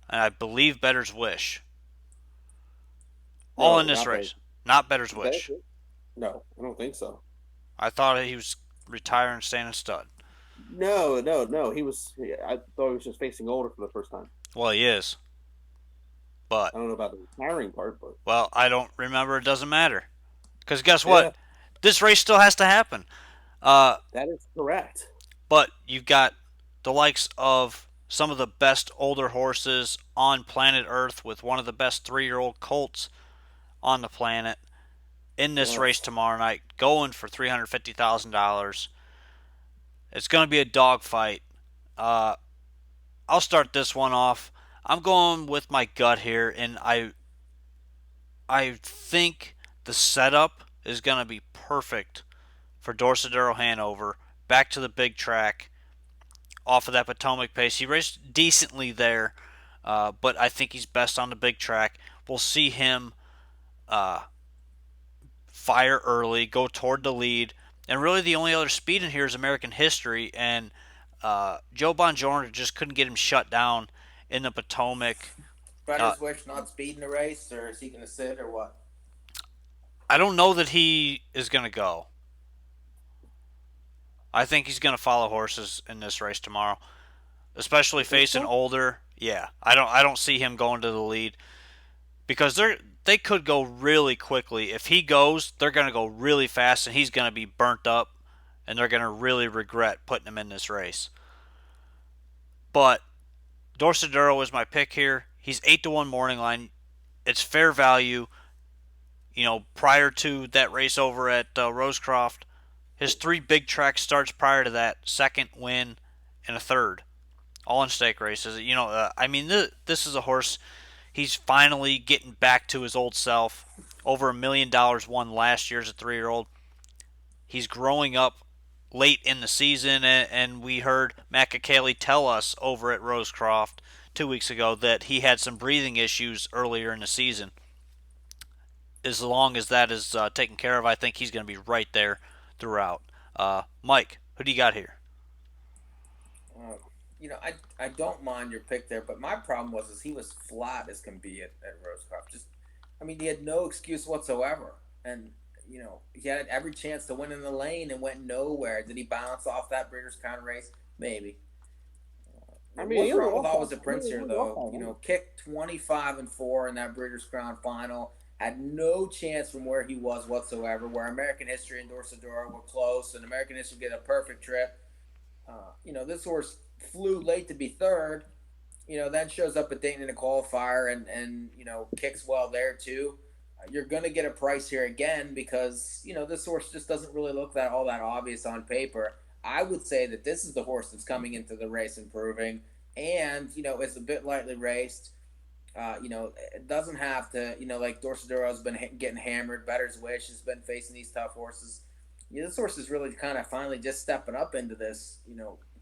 and I believe Better's Wish. All in No, this not better. race. Not Better's Better? Wish. No, I don't think so. I thought he was retiring standing stud. No. I thought he was just facing older for the first time. Well, he is. But, I don't know about the retiring part, but well, I don't remember. It doesn't matter. Because guess yeah, what? This race still has to happen. Uh, that is correct. but you've got the likes of some of the best older horses on planet Earth with one of the best 3-year-old colts on the planet in this race Yes. tomorrow night, going for $350,000. It's going to be a dogfight. Uh, I'll start this one off. I'm going with my gut here, and I think the setup is going to be perfect for Dorsadero Hanover. Back to the big track off of that Potomac pace. He raced decently there, but I think he's best on the big track. We'll see him uh, fire early, go toward the lead, and really the only other speed in here is American history, and Joe Bongiorno just couldn't get him shut down in the Potomac. Uh, Better's Wish not speeding the race, or is he going to sit, or what? I don't know that he is going to go. I think he's going to follow horses in this race tomorrow, especially You think facing so? older. Yeah, I don't see him going to the lead because they could go really quickly. If he goes, they're going to go really fast, and he's going to be burnt up, and they're going to really regret putting him in this race. But Dorsadero is my pick here. He's 8-1 morning line. It's fair value. Prior to that race over at Rosecroft, his 3 big track starts prior to that, second win and a third, all in stake races. This is a horse. He's finally getting back to his old self. Over $1 million won last year as a 3-year-old. He's growing up late in the season, and we heard Matt Kelly tell us over at Rosecroft 2 weeks ago that he had some breathing issues earlier in the season. As long as that is taken care of, I think he's going to be right there throughout. Mike, who do you got here? Uh, I don't mind your pick there, but my problem was is he was flat as can be at Rosecroft. He had no excuse whatsoever, and he had every chance to win in the lane and went nowhere. Did he bounce off that Breeders' Crown race? Maybe. I mean, What's he was wrong with off. Always a Prince here, though? Kicked 25-4 in that Breeders' Crown final. Had no chance from where he was whatsoever. Where American History and Dorsadora were close, and American History get a perfect trip. This horse flew late to be third. Then shows up at Dayton in a qualifier and kicks well there too. You're going to get a price here again because this horse just doesn't really look that all that obvious on paper. I would say that this is the horse that's coming into the race improving, and it's a bit lightly raced. It doesn't have to, like Dorsadero's been getting hammered. Better's Wish has been facing these tough horses. This horse is really kind of finally just stepping up into this,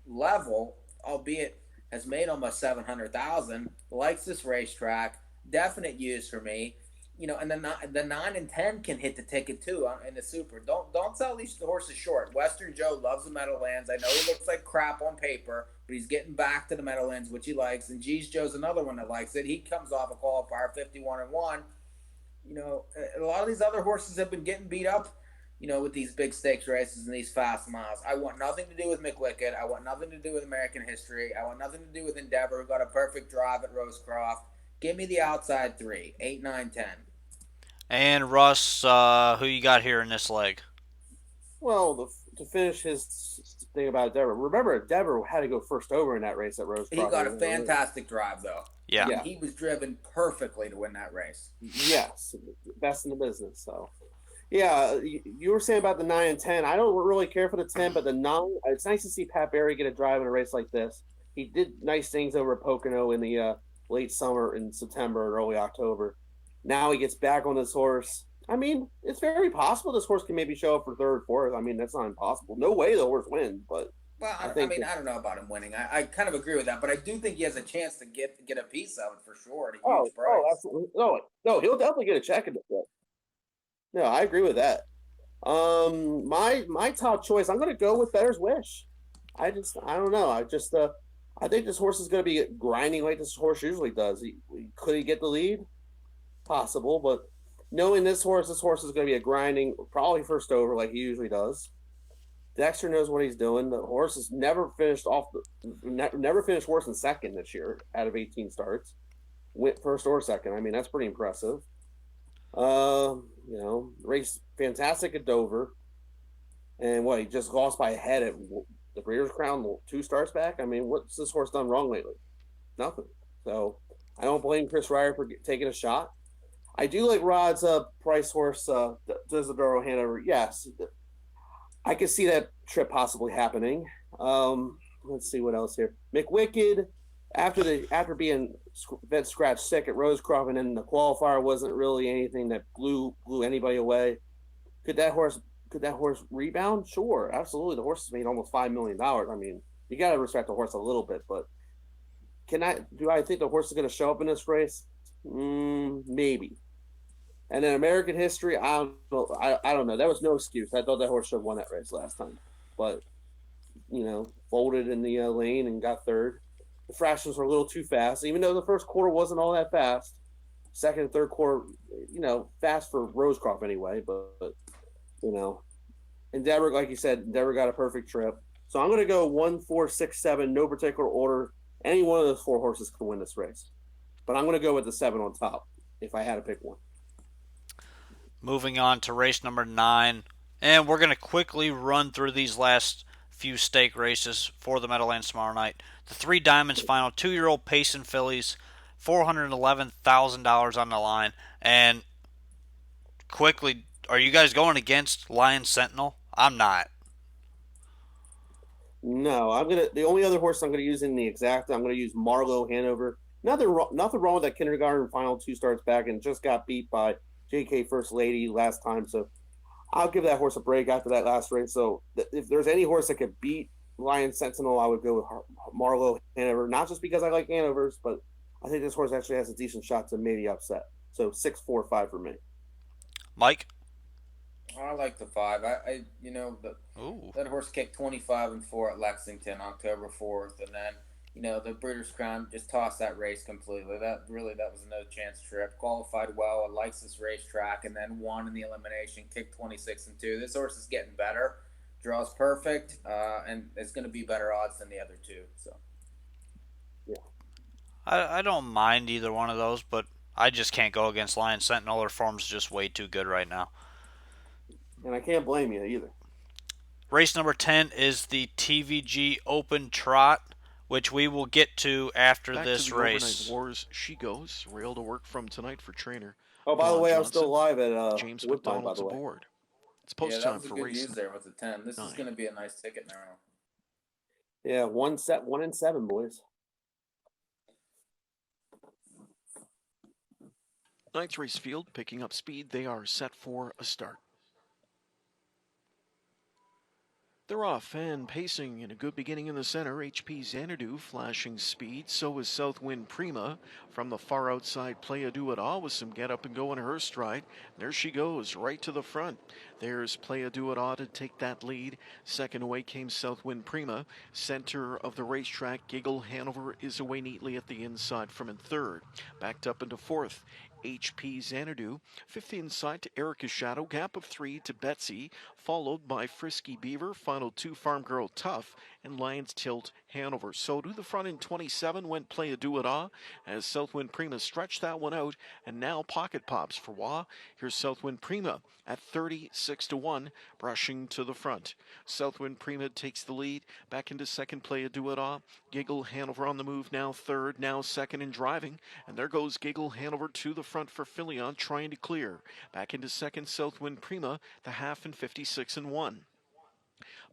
level, albeit has made almost 700,000. Likes this racetrack. Definite use for me. And the 9 and 10 can hit the ticket too in the Super. Don't sell these horses short. Western Joe loves the Meadowlands. I know he looks like crap on paper, but he's getting back to the Meadowlands, which he likes. And G's Joe's another one that likes it. He comes off a qualifier 51-1. A lot of these other horses have been getting beat up. with these big stakes races and these fast miles. I want nothing to do with McWicked. I want nothing to do with American History. I want nothing to do with Endeavor, who got a perfect drive at Rosecroft. Give me the outside three, 8, 9, 10. And Russ, who you got here in this leg? Well, to finish his thing about Dever, remember Dever had to go first over in that race at He Rosecroft. got a fantastic drive, though. Yeah. He was driven perfectly to win that race. Yes, best in the business. So, yeah, you were saying about the 9 and 10. I don't really care for the 10, but the 9. It's nice to see Pat Barry get a drive in a race like this. He did nice things over at Pocono in the late summer, in September and early October. Now he gets back on this horse. I mean, it's very possible this horse can maybe show up for third, fourth. I mean, that's not impossible. No way the horse wins, but well, I don't know about him winning. I kind of agree with that, but I do think he has a chance to get a piece of it for sure at a huge price. Oh, absolutely. No, he'll definitely get a check in the book. No, I agree with that. My top choice, I'm going to go with Bettor's Wish. I don't know. I think this horse is going to be grinding like this horse usually does. Could he get the lead? Possible, but knowing this horse is going to be a grinding, probably first over like he usually does. Dexter knows what he's doing. The horse has never finished worse than second this year out of 18 starts. Went first or second. I mean, that's pretty impressive. Raced fantastic at Dover. And he just lost by a head at the Breeders' Crown 2 starts back. I mean, what's this horse done wrong lately? Nothing. So I don't blame Chris Ryer for taking a shot. I do like Rod's price horse, Desidero Hanover. Yes, I could see that trip possibly happening. Let's see what else here. McWicked, after being vet scratch sick at Rosecroft, and then the qualifier wasn't really anything that blew anybody away. Could that horse rebound? Sure, absolutely. The horse has made almost $5 million. I mean, you got to respect the horse a little bit, but do I think the horse is going to show up in this race? Maybe. And then American History, I don't know. I don't know. That was no excuse. I thought that horse should have won that race last time, but folded in the lane and got third. The fractions were a little too fast, even though the first quarter wasn't all that fast. Second and third quarter, fast for Rosecroft anyway. But Endeavor, like you said, Endeavor got a perfect trip. So I'm going to go 1, 4, 6, 7, no particular order. Any one of those 4 horses can win this race, but I'm going to go with the 7 on top if I had to pick one. Moving on to race number 9, and we're going to quickly run through these last few stake races for the Meadowlands tomorrow night. The 3 Diamonds final, 2-year-old Payson fillies, $411,000 on the line. And quickly, are you guys going against Lion Sentinel? I'm not. No, the only other horse I'm gonna use in the exact, I'm gonna use Marlowe Hanover. Nothing wrong with that kindergarten final 2 starts back and just got beat by JK First Lady last time. So I'll give that horse a break after that last race. So if there's any horse that could beat Lion Sentinel, I would go with Marlowe Hanover. Not just because I like Hanovers, but I think this horse actually has a decent shot to maybe upset. So 6, 4, 5 for me. Mike? I like the 5. That horse kicked 25-4 at Lexington October 4th, and then the Breeders' Crown just tossed that race completely. That was a no chance trip. Qualified well, likes this racetrack, and then won in the elimination. Kicked 26-2. This horse is getting better. Draws perfect, and it's going to be better odds than the other 2. So, yeah, I don't mind either one of those, but I just can't go against Lion Sentinel. Their form's just way too good right now. And I can't blame you either. Race number 10 is the TVG Open Trot, which we will get to after Back this to the race. Overnight Wars, she goes. Rail to work from tonight for trainer. Oh, by the way, I'm still Johnson. live at James Woodbine, McDonald's by the way. aboard. It's post that time was a for good race. use there with the 10. This 9. is going to be a nice ticket now. Yeah, 1 and 7, boys. Ninth race field picking up speed. They are set for a start. They're off and pacing in a good beginning in the center. HP Xanadu flashing speed. So is Southwind Prima. From the far outside, Playa Do It All with some get up and go in her stride. There she goes, right to the front. There's Playa Do It All to take that lead. Second away came Southwind Prima. Center of the racetrack, Giggle Hanover is away neatly at the inside from in third. Backed up into fourth. HP Xanadu. Fifth inside to Erica Shadow. Gap of 3 to Betsy, followed by Frisky Beaver. Final 2 Farm Girl Tough and Lions Tilt Hanover. So to the front in 27 went Play a Do It Ah as Southwind Prima stretched that one out, and now Pocket Pops for Wah. Here's Southwind Prima at 36-1, brushing to the front. Southwind Prima takes the lead. Back into second, Play a Do It Ah. Giggle Hanover on the move, now third, now second and driving. And there goes Giggle Hanover to the front for Philion, trying to clear. Back into second, Southwind Prima, the half and 56-1.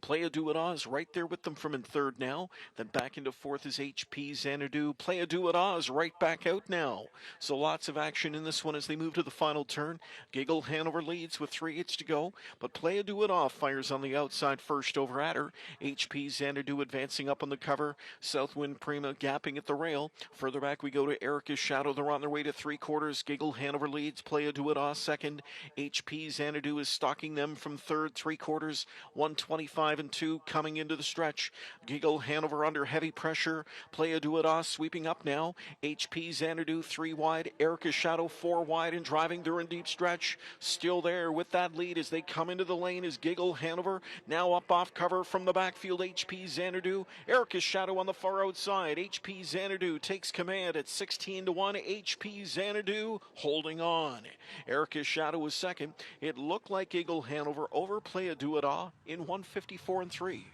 Play a Do It Ah is right there with them from in third now. Then back into fourth is HP Xanadu. Play a Do It Ah is right back out now. So lots of action in this one as they move to the final turn. Giggle Hanover leads with 3/8 to go, but Play a Do It Ah fires on the outside first over at her. HP Xanadu advancing up on the cover. Southwind Prima gapping at the rail. Further back we go to Erica's Shadow. They're on their way to 3/4. Giggle Hanover leads. Play a Do It Ah second. HP Xanadu is stalking them from third, 3/4. 125 and 2 coming into the stretch. Giggle Hanover under heavy pressure. Play a Do It Ah sweeping up now. HP Xanadu 3 wide. Erica's Shadow 4 wide and driving. They're in deep stretch. Still there with that lead as they come into the lane is Giggle Hanover. Now up off cover from the backfield. HP Xanadu. Erica's Shadow on the far outside. HP Xanadu takes command at 16-1. HP Xanadu holding on. Erica's Shadow was second. It looked like Giggle Hanover over Play a Do It Ah in 154 and 3.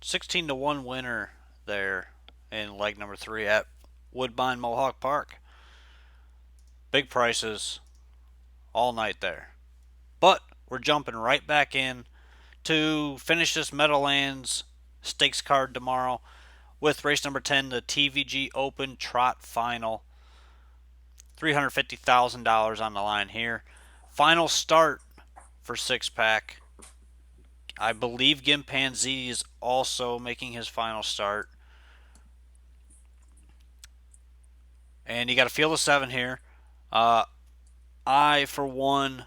16-1 winner there in leg number 3 at Woodbine Mohawk Park. Big prices all night there. But we're jumping right back in to finish this Meadowlands Stakes card tomorrow with race number 10, the TVG Open Trot Final. $350,000 on the line here. Final start for six pack. I believe Gimpanzee is also making his final start. And you got to feel the 7 here. I, for one,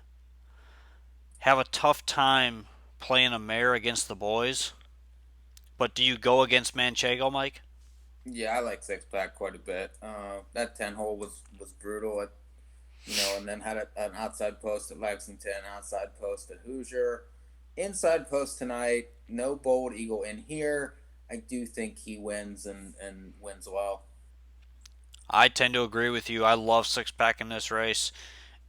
have a tough time playing a mare against the boys. But do you go against Manchego, Mike? Yeah, I like six pack quite a bit. That 10 hole was brutal. And then had an outside post at Lexington, outside post at Hoosier, inside post tonight. No bold eagle in here. I do think he wins and wins well. I tend to agree with you. I love six pack in this race.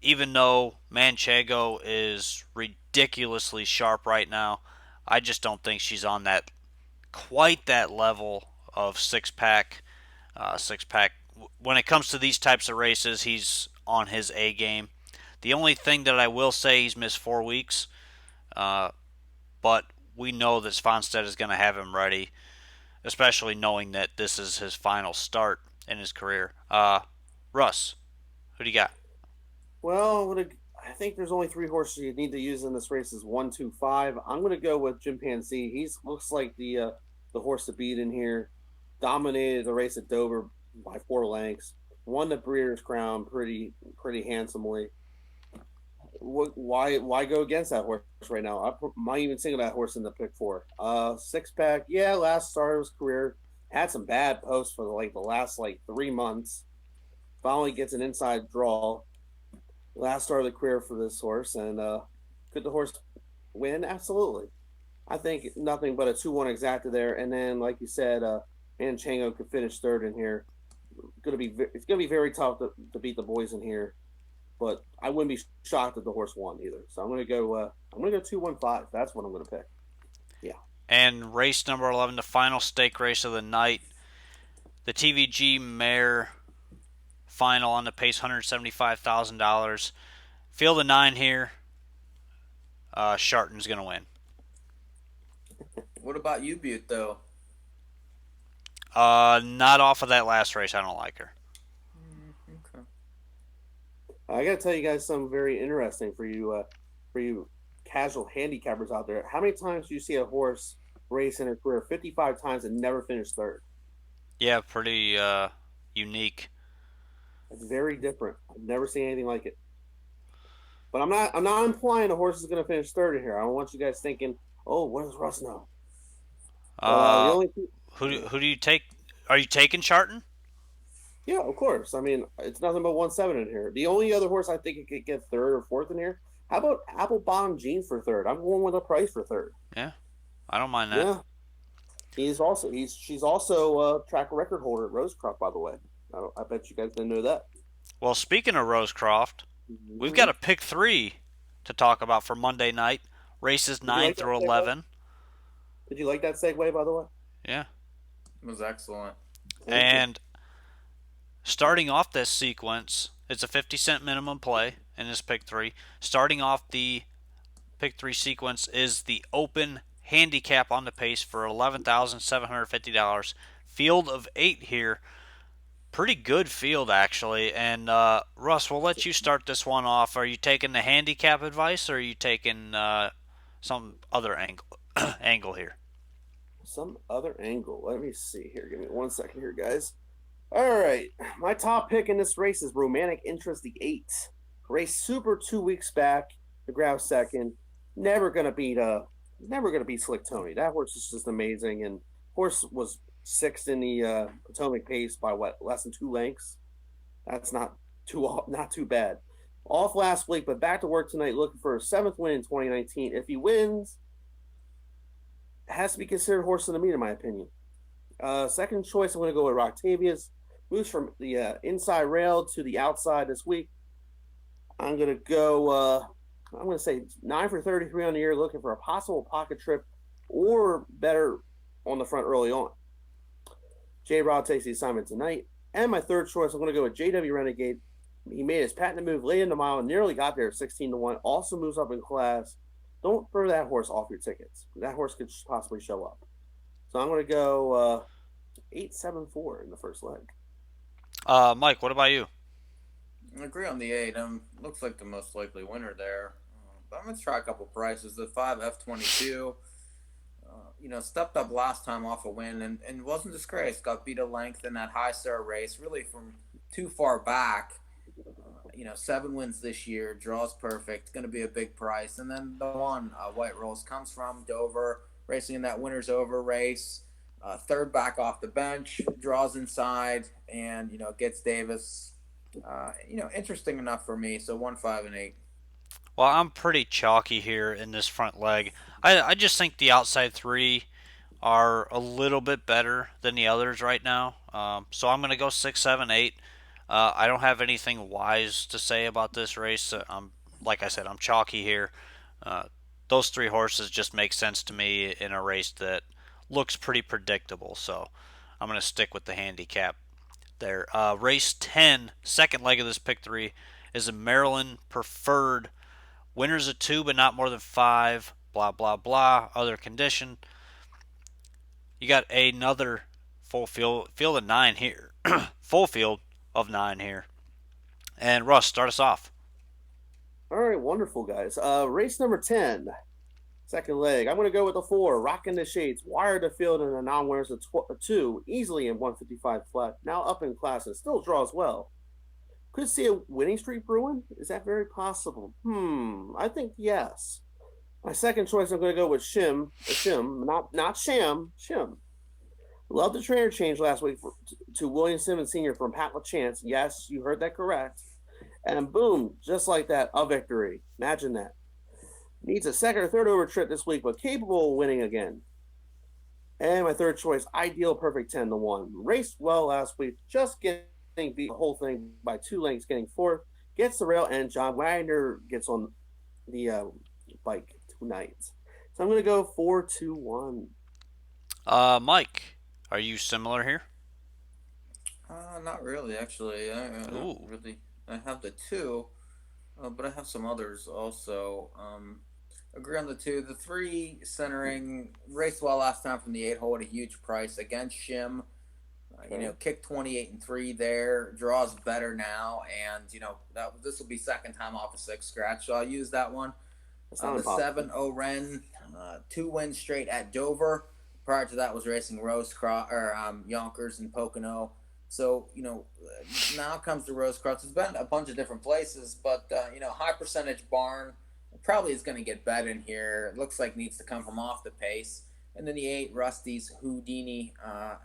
Even though Manchego is ridiculously sharp right now, I just don't think she's on that quite that level of six pack. Six pack. When it comes to these types of races, he's on his A game. The only thing that I will say, he's missed 4 weeks, but we know that Svanstedt is going to have him ready, especially knowing that this is his final start in his career. Russ, who do you got? Well, I think there's only 3 horses you need to use in this race. Is 1, 2, 5. I'm going to go with Chimpanzee. He looks like the horse to beat in here. Dominated the race at Dover by 4 lengths. Won the Breeders' Crown pretty handsomely. Why go against that horse right now? I might even single that horse in the pick 4. Six pack, yeah. Last start of his career, had some bad posts for the last 3 months. Finally gets an inside draw. Last start of the career for this horse, and could the horse win? Absolutely. I think nothing but a 2-1 exacta there, and then like you said, Manchango could finish third in here. It's gonna be very tough to beat the boys in here, but I wouldn't be shocked if the horse won either. So I'm gonna go 2-1-5. That's what I'm gonna pick. Yeah. And race number 11, the final stake race of the night, the TVG Mare Final on the pace, $175,000. Field of 9 here. Sharton's gonna win. What about you, Butte, though? Not off of that last race. I don't like her. Okay. I gotta tell you guys something very interesting for you casual handicappers out there. How many times do you see a horse race in her career? 55 times and never finish third. Yeah, pretty unique. It's very different. I've never seen anything like it. But I'm not implying a horse is going to finish third here. I don't want you guys thinking, oh, what does Russ know? But, Who do you take? Are you taking Charton? Yeah, of course. I mean, it's nothing but 1-7 in here. The only other horse I think it could get third or fourth in here. How about Applebottom Gene for third? I'm going with a price for third. Yeah, I don't mind that. Yeah, she's also a track record holder at Rosecroft, by the way. I bet you guys didn't know that. Well, speaking of Rosecroft, we've got Mhm. a pick three to talk about for Monday night. Races Did you 9 like that through segue? 11. Did you like that segue, by the way? Yeah. It was excellent. Thank you. And starting off this sequence, it's a 50-cent minimum play in this pick three. Starting off the pick three sequence is the open handicap on the pace for $11,750. Field of 8 here. Pretty good field, actually. And Russ, we'll let you start this one off. Are you taking the handicap advice, or are you taking some other angle here? Some other angle. Let me see here. Give me 1 second here, guys. All right. My top pick in this race is Romantic Interest, the 8. Race super 2 weeks back to grab second. Never gonna beat Slick Tony. That horse is just amazing. And horse was sixth in the Potomac pace by what, less than 2 lengths. That's not too bad. Off last week, but back to work tonight, looking for a seventh win in 2019. If he wins, has to be considered horse of the meet, in my opinion. Second choice, I'm going to go with Octavius. Moves from the inside rail to the outside this week. I'm going to go. I'm going to say 9 for 33 on the year, looking for a possible pocket trip or better on the front early on. J. Rod takes the assignment tonight. And my third choice, I'm going to go with JW Renegade. He made his patented move late in the mile and nearly got there 16-1. Also moves up in class. Don't throw that horse off your tickets. That horse could possibly show up. So I'm going to go 8-7-4 in the first leg. Mike, what about you? I agree on the 8. Looks like the most likely winner there. But I'm going to try a couple prices. The 5 F22. Stepped up last time off a win and wasn't disgraced. Got beat a length in that high star race, really from too far back. 7 wins this year, draws perfect, going to be a big price. And then the one, White Rose, comes from Dover, racing in that winner's over race. Third back off the bench, draws inside, and, gets Davis. Interesting enough for me. So 1, 5, and 8. Well, I'm pretty chalky here in this front leg. I just think the outside three are a little bit better than the others right now. So I'm going to go 6, 7, 8. I don't have anything wise to say about this race. Like I said, I'm chalky here. Those three horses just make sense to me in a race that looks pretty predictable. So I'm going to stick with the handicap there. Race 10, second leg of this pick three, is a Maryland Preferred. Winners of 2, but not more than 5. Blah, blah, blah. Other condition. You got another full field of 9 here. Full field of 9 here. And Russ, start us off. All right, wonderful, guys. Race number 10, second leg. I'm going to go with the 4, Rockin' the Shades. Wired the field in the non-winners of 2, easily in 155 flat. Now up in class and still draws well. Could see a winning streak brewing? Is that very possible? I think yes. My second choice, I'm going to go with Shim, not Sham, Shim. Love the trainer change last week to William Simmons Sr. from Pat LaChance. Yes, you heard that correct. And boom, just like that, a victory. Imagine that. Needs a second or third over trip this week, but capable of winning again. And my third choice, Ideal Perfect 10-1. Raced well last week, just getting beat the whole thing by 2 lengths, getting fourth. Gets the rail, and John Wagner gets on the bike tonight. So I'm going to go 4-2-1. Mike, are you similar here? Not really, actually. I don't Ooh. really. I have the 2, but I have some others also. Agree on the 2. The 3 centering raced well last time from the 8 hole at a huge price against Shim. Kicked 28-3 there. Draws better now, and this will be second time off a 6 scratch, so I'll use that one. The 7 Oren, 2 wins straight at Dover. Prior to that was racing Yonkers and Pocono. So now comes the Rosecroft. It's been a bunch of different places, but high percentage barn probably is going to get bet in here. It looks like needs to come from off the pace. And then the 8, Rusty's Houdini,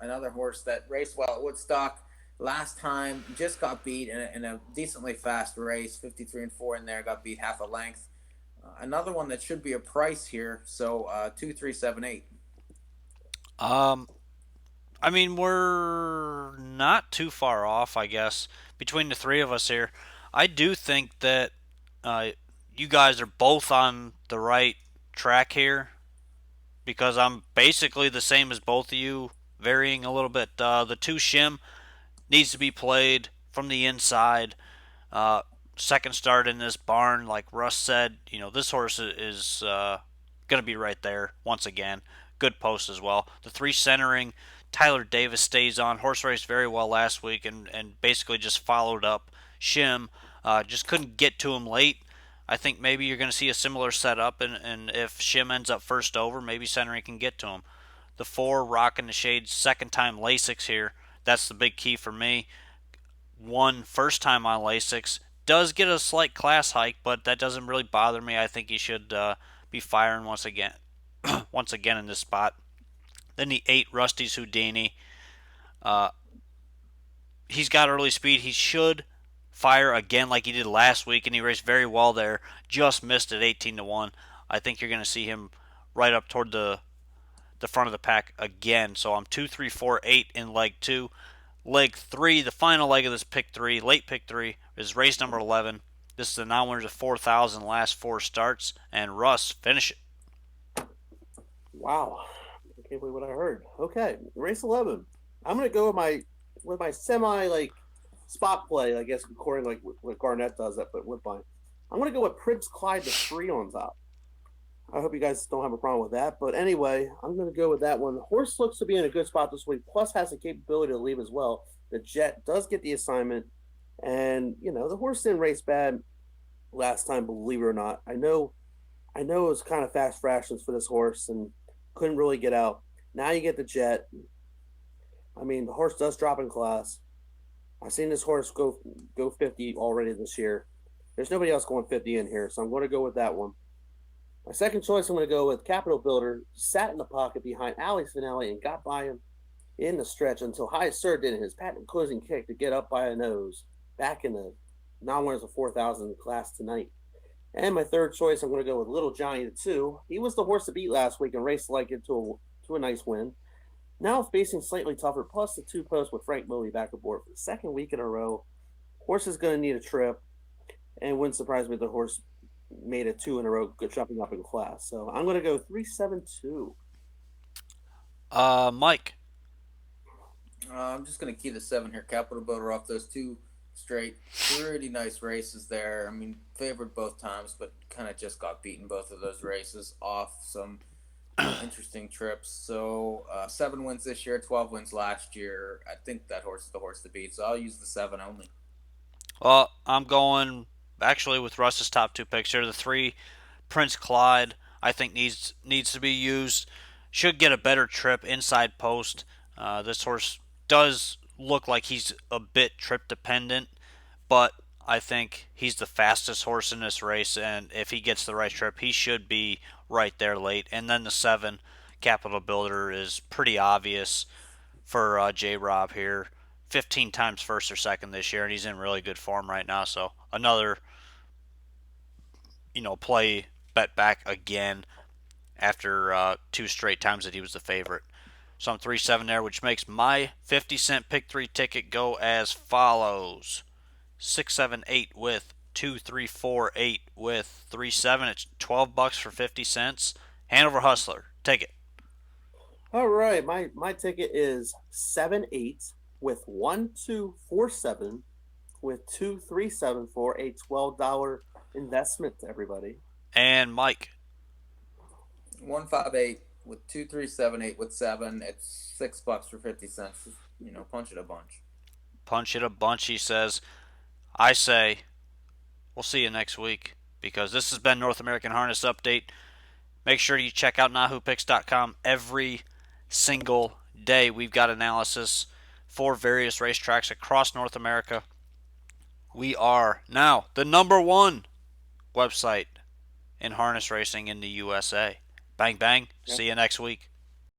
another horse that raced well at Woodstock last time, just got beat in a decently fast race, 53-4 in there, got beat half a length. Another one that should be a price here, so 2, 3, 7, 8. Um, I mean, we're not too far off, I guess, between the three of us here. I do think that uh, you guys are both on the right track here because I'm basically the same as both of you, varying a little bit. The two shim needs to be played from the inside. Uh, Second start in this barn, like Russ said, this horse is going to be right there once again. Good post as well. The three centering, Tyler Davis stays on. Horse raced very well last week and basically just followed up Shim. Just couldn't get to him late. I think maybe you're going to see a similar setup, and if Shim ends up first over, maybe centering can get to him. The 4, Rockin' the Shades, second time Lasix here. That's the big key for me. One first time on Lasix. Does get a slight class hike, but that doesn't really bother me. I think he should be firing once again, once again in this spot. Then the 8, Rusty's Houdini. Uh, he's got early speed. He should fire again like he did last week, and he raced very well there. Just missed at 18-1. I think you're going to see him right up toward the front of the pack again. So I'm 2, 3, 4, 8 in leg 2. Leg 3, the final leg of this pick 3, late pick 3, is race number 11. This is the non-winners of 4,000 last 4 starts, and Russ, finish it. Wow, I can't believe what I heard. Okay, race 11. I'm gonna go with my semi like spot play, I guess, according like what Garnett does that, but Woodbine. I'm gonna go with Prince Clyde the 3 on top. I hope you guys don't have a problem with that. But anyway, I'm going to go with that one. The horse looks to be in a good spot this week, plus has the capability to leave as well. The Jet does get the assignment. And, the horse didn't race bad last time, believe it or not. I know it was kind of fast fractions for this horse and couldn't really get out. Now you get the Jet. I mean, the horse does drop in class. I've seen this horse go 50 already this year. There's nobody else going 50 in here, so I'm going to go with that one. My second choice, I'm going to go with Capital Builder. Sat in the pocket behind Alley's Finale and got by him in the stretch until High Sir did his patent closing kick to get up by a nose back in the non-winners of 4,000 class tonight. And my third choice, I'm going to go with Little Johnny the 2. He was the horse to beat last week and raced like it to a nice win. Now facing slightly tougher, plus the 2 posts with Frank Mobley back aboard for the second week in a row. Horse is going to need a trip, and wouldn't surprise me if the horse made it 2 in a row, jumping up in class. So I'm going to go 3-7-2. Mike. I'm just going to key the 7 here. Capital Builder off those 2 straight. Pretty nice races there. I mean, favored both times, but kind of just got beaten both of those races off some interesting trips. So 7 wins this year, 12 wins last year. I think that horse is the horse to beat, so I'll use the 7 only. Well, I'm going actually with Russ's top 2 picks here. The 3, Prince Clyde, I think needs to be used. Should get a better trip inside post. This horse does look like he's a bit trip dependent, but I think he's the fastest horse in this race, and if he gets the right trip, he should be right there late. And then the 7, Capital Builder, is pretty obvious for J. Rob here. 15 times first or second this year, and he's in really good form right now. So another, play bet back again after 2 straight times that he was the favorite. So I'm 3-7 there, which makes my 50-cent pick 3 ticket go as follows: 6-7-8 with 2-3-4-8 with 3-7. It's $12 for 50 cents. Hanover Hustler, take it. All right, my ticket is 7-8 with 1-2-4-7 with 2-3-7 for a $12 investment to everybody. And Mike. 1-5-8 with 2-3-7-8 with 7. It's $6 for 50 cents. Punch it a bunch. Punch it a bunch, he says. I say we'll see you next week, because this has been North American Harness Update. Make sure you check out NAHUPicks.com every single day. We've got analysis for various racetracks across North America. We are now the #1 website in harness racing in the USA. Bang, bang. See you next week.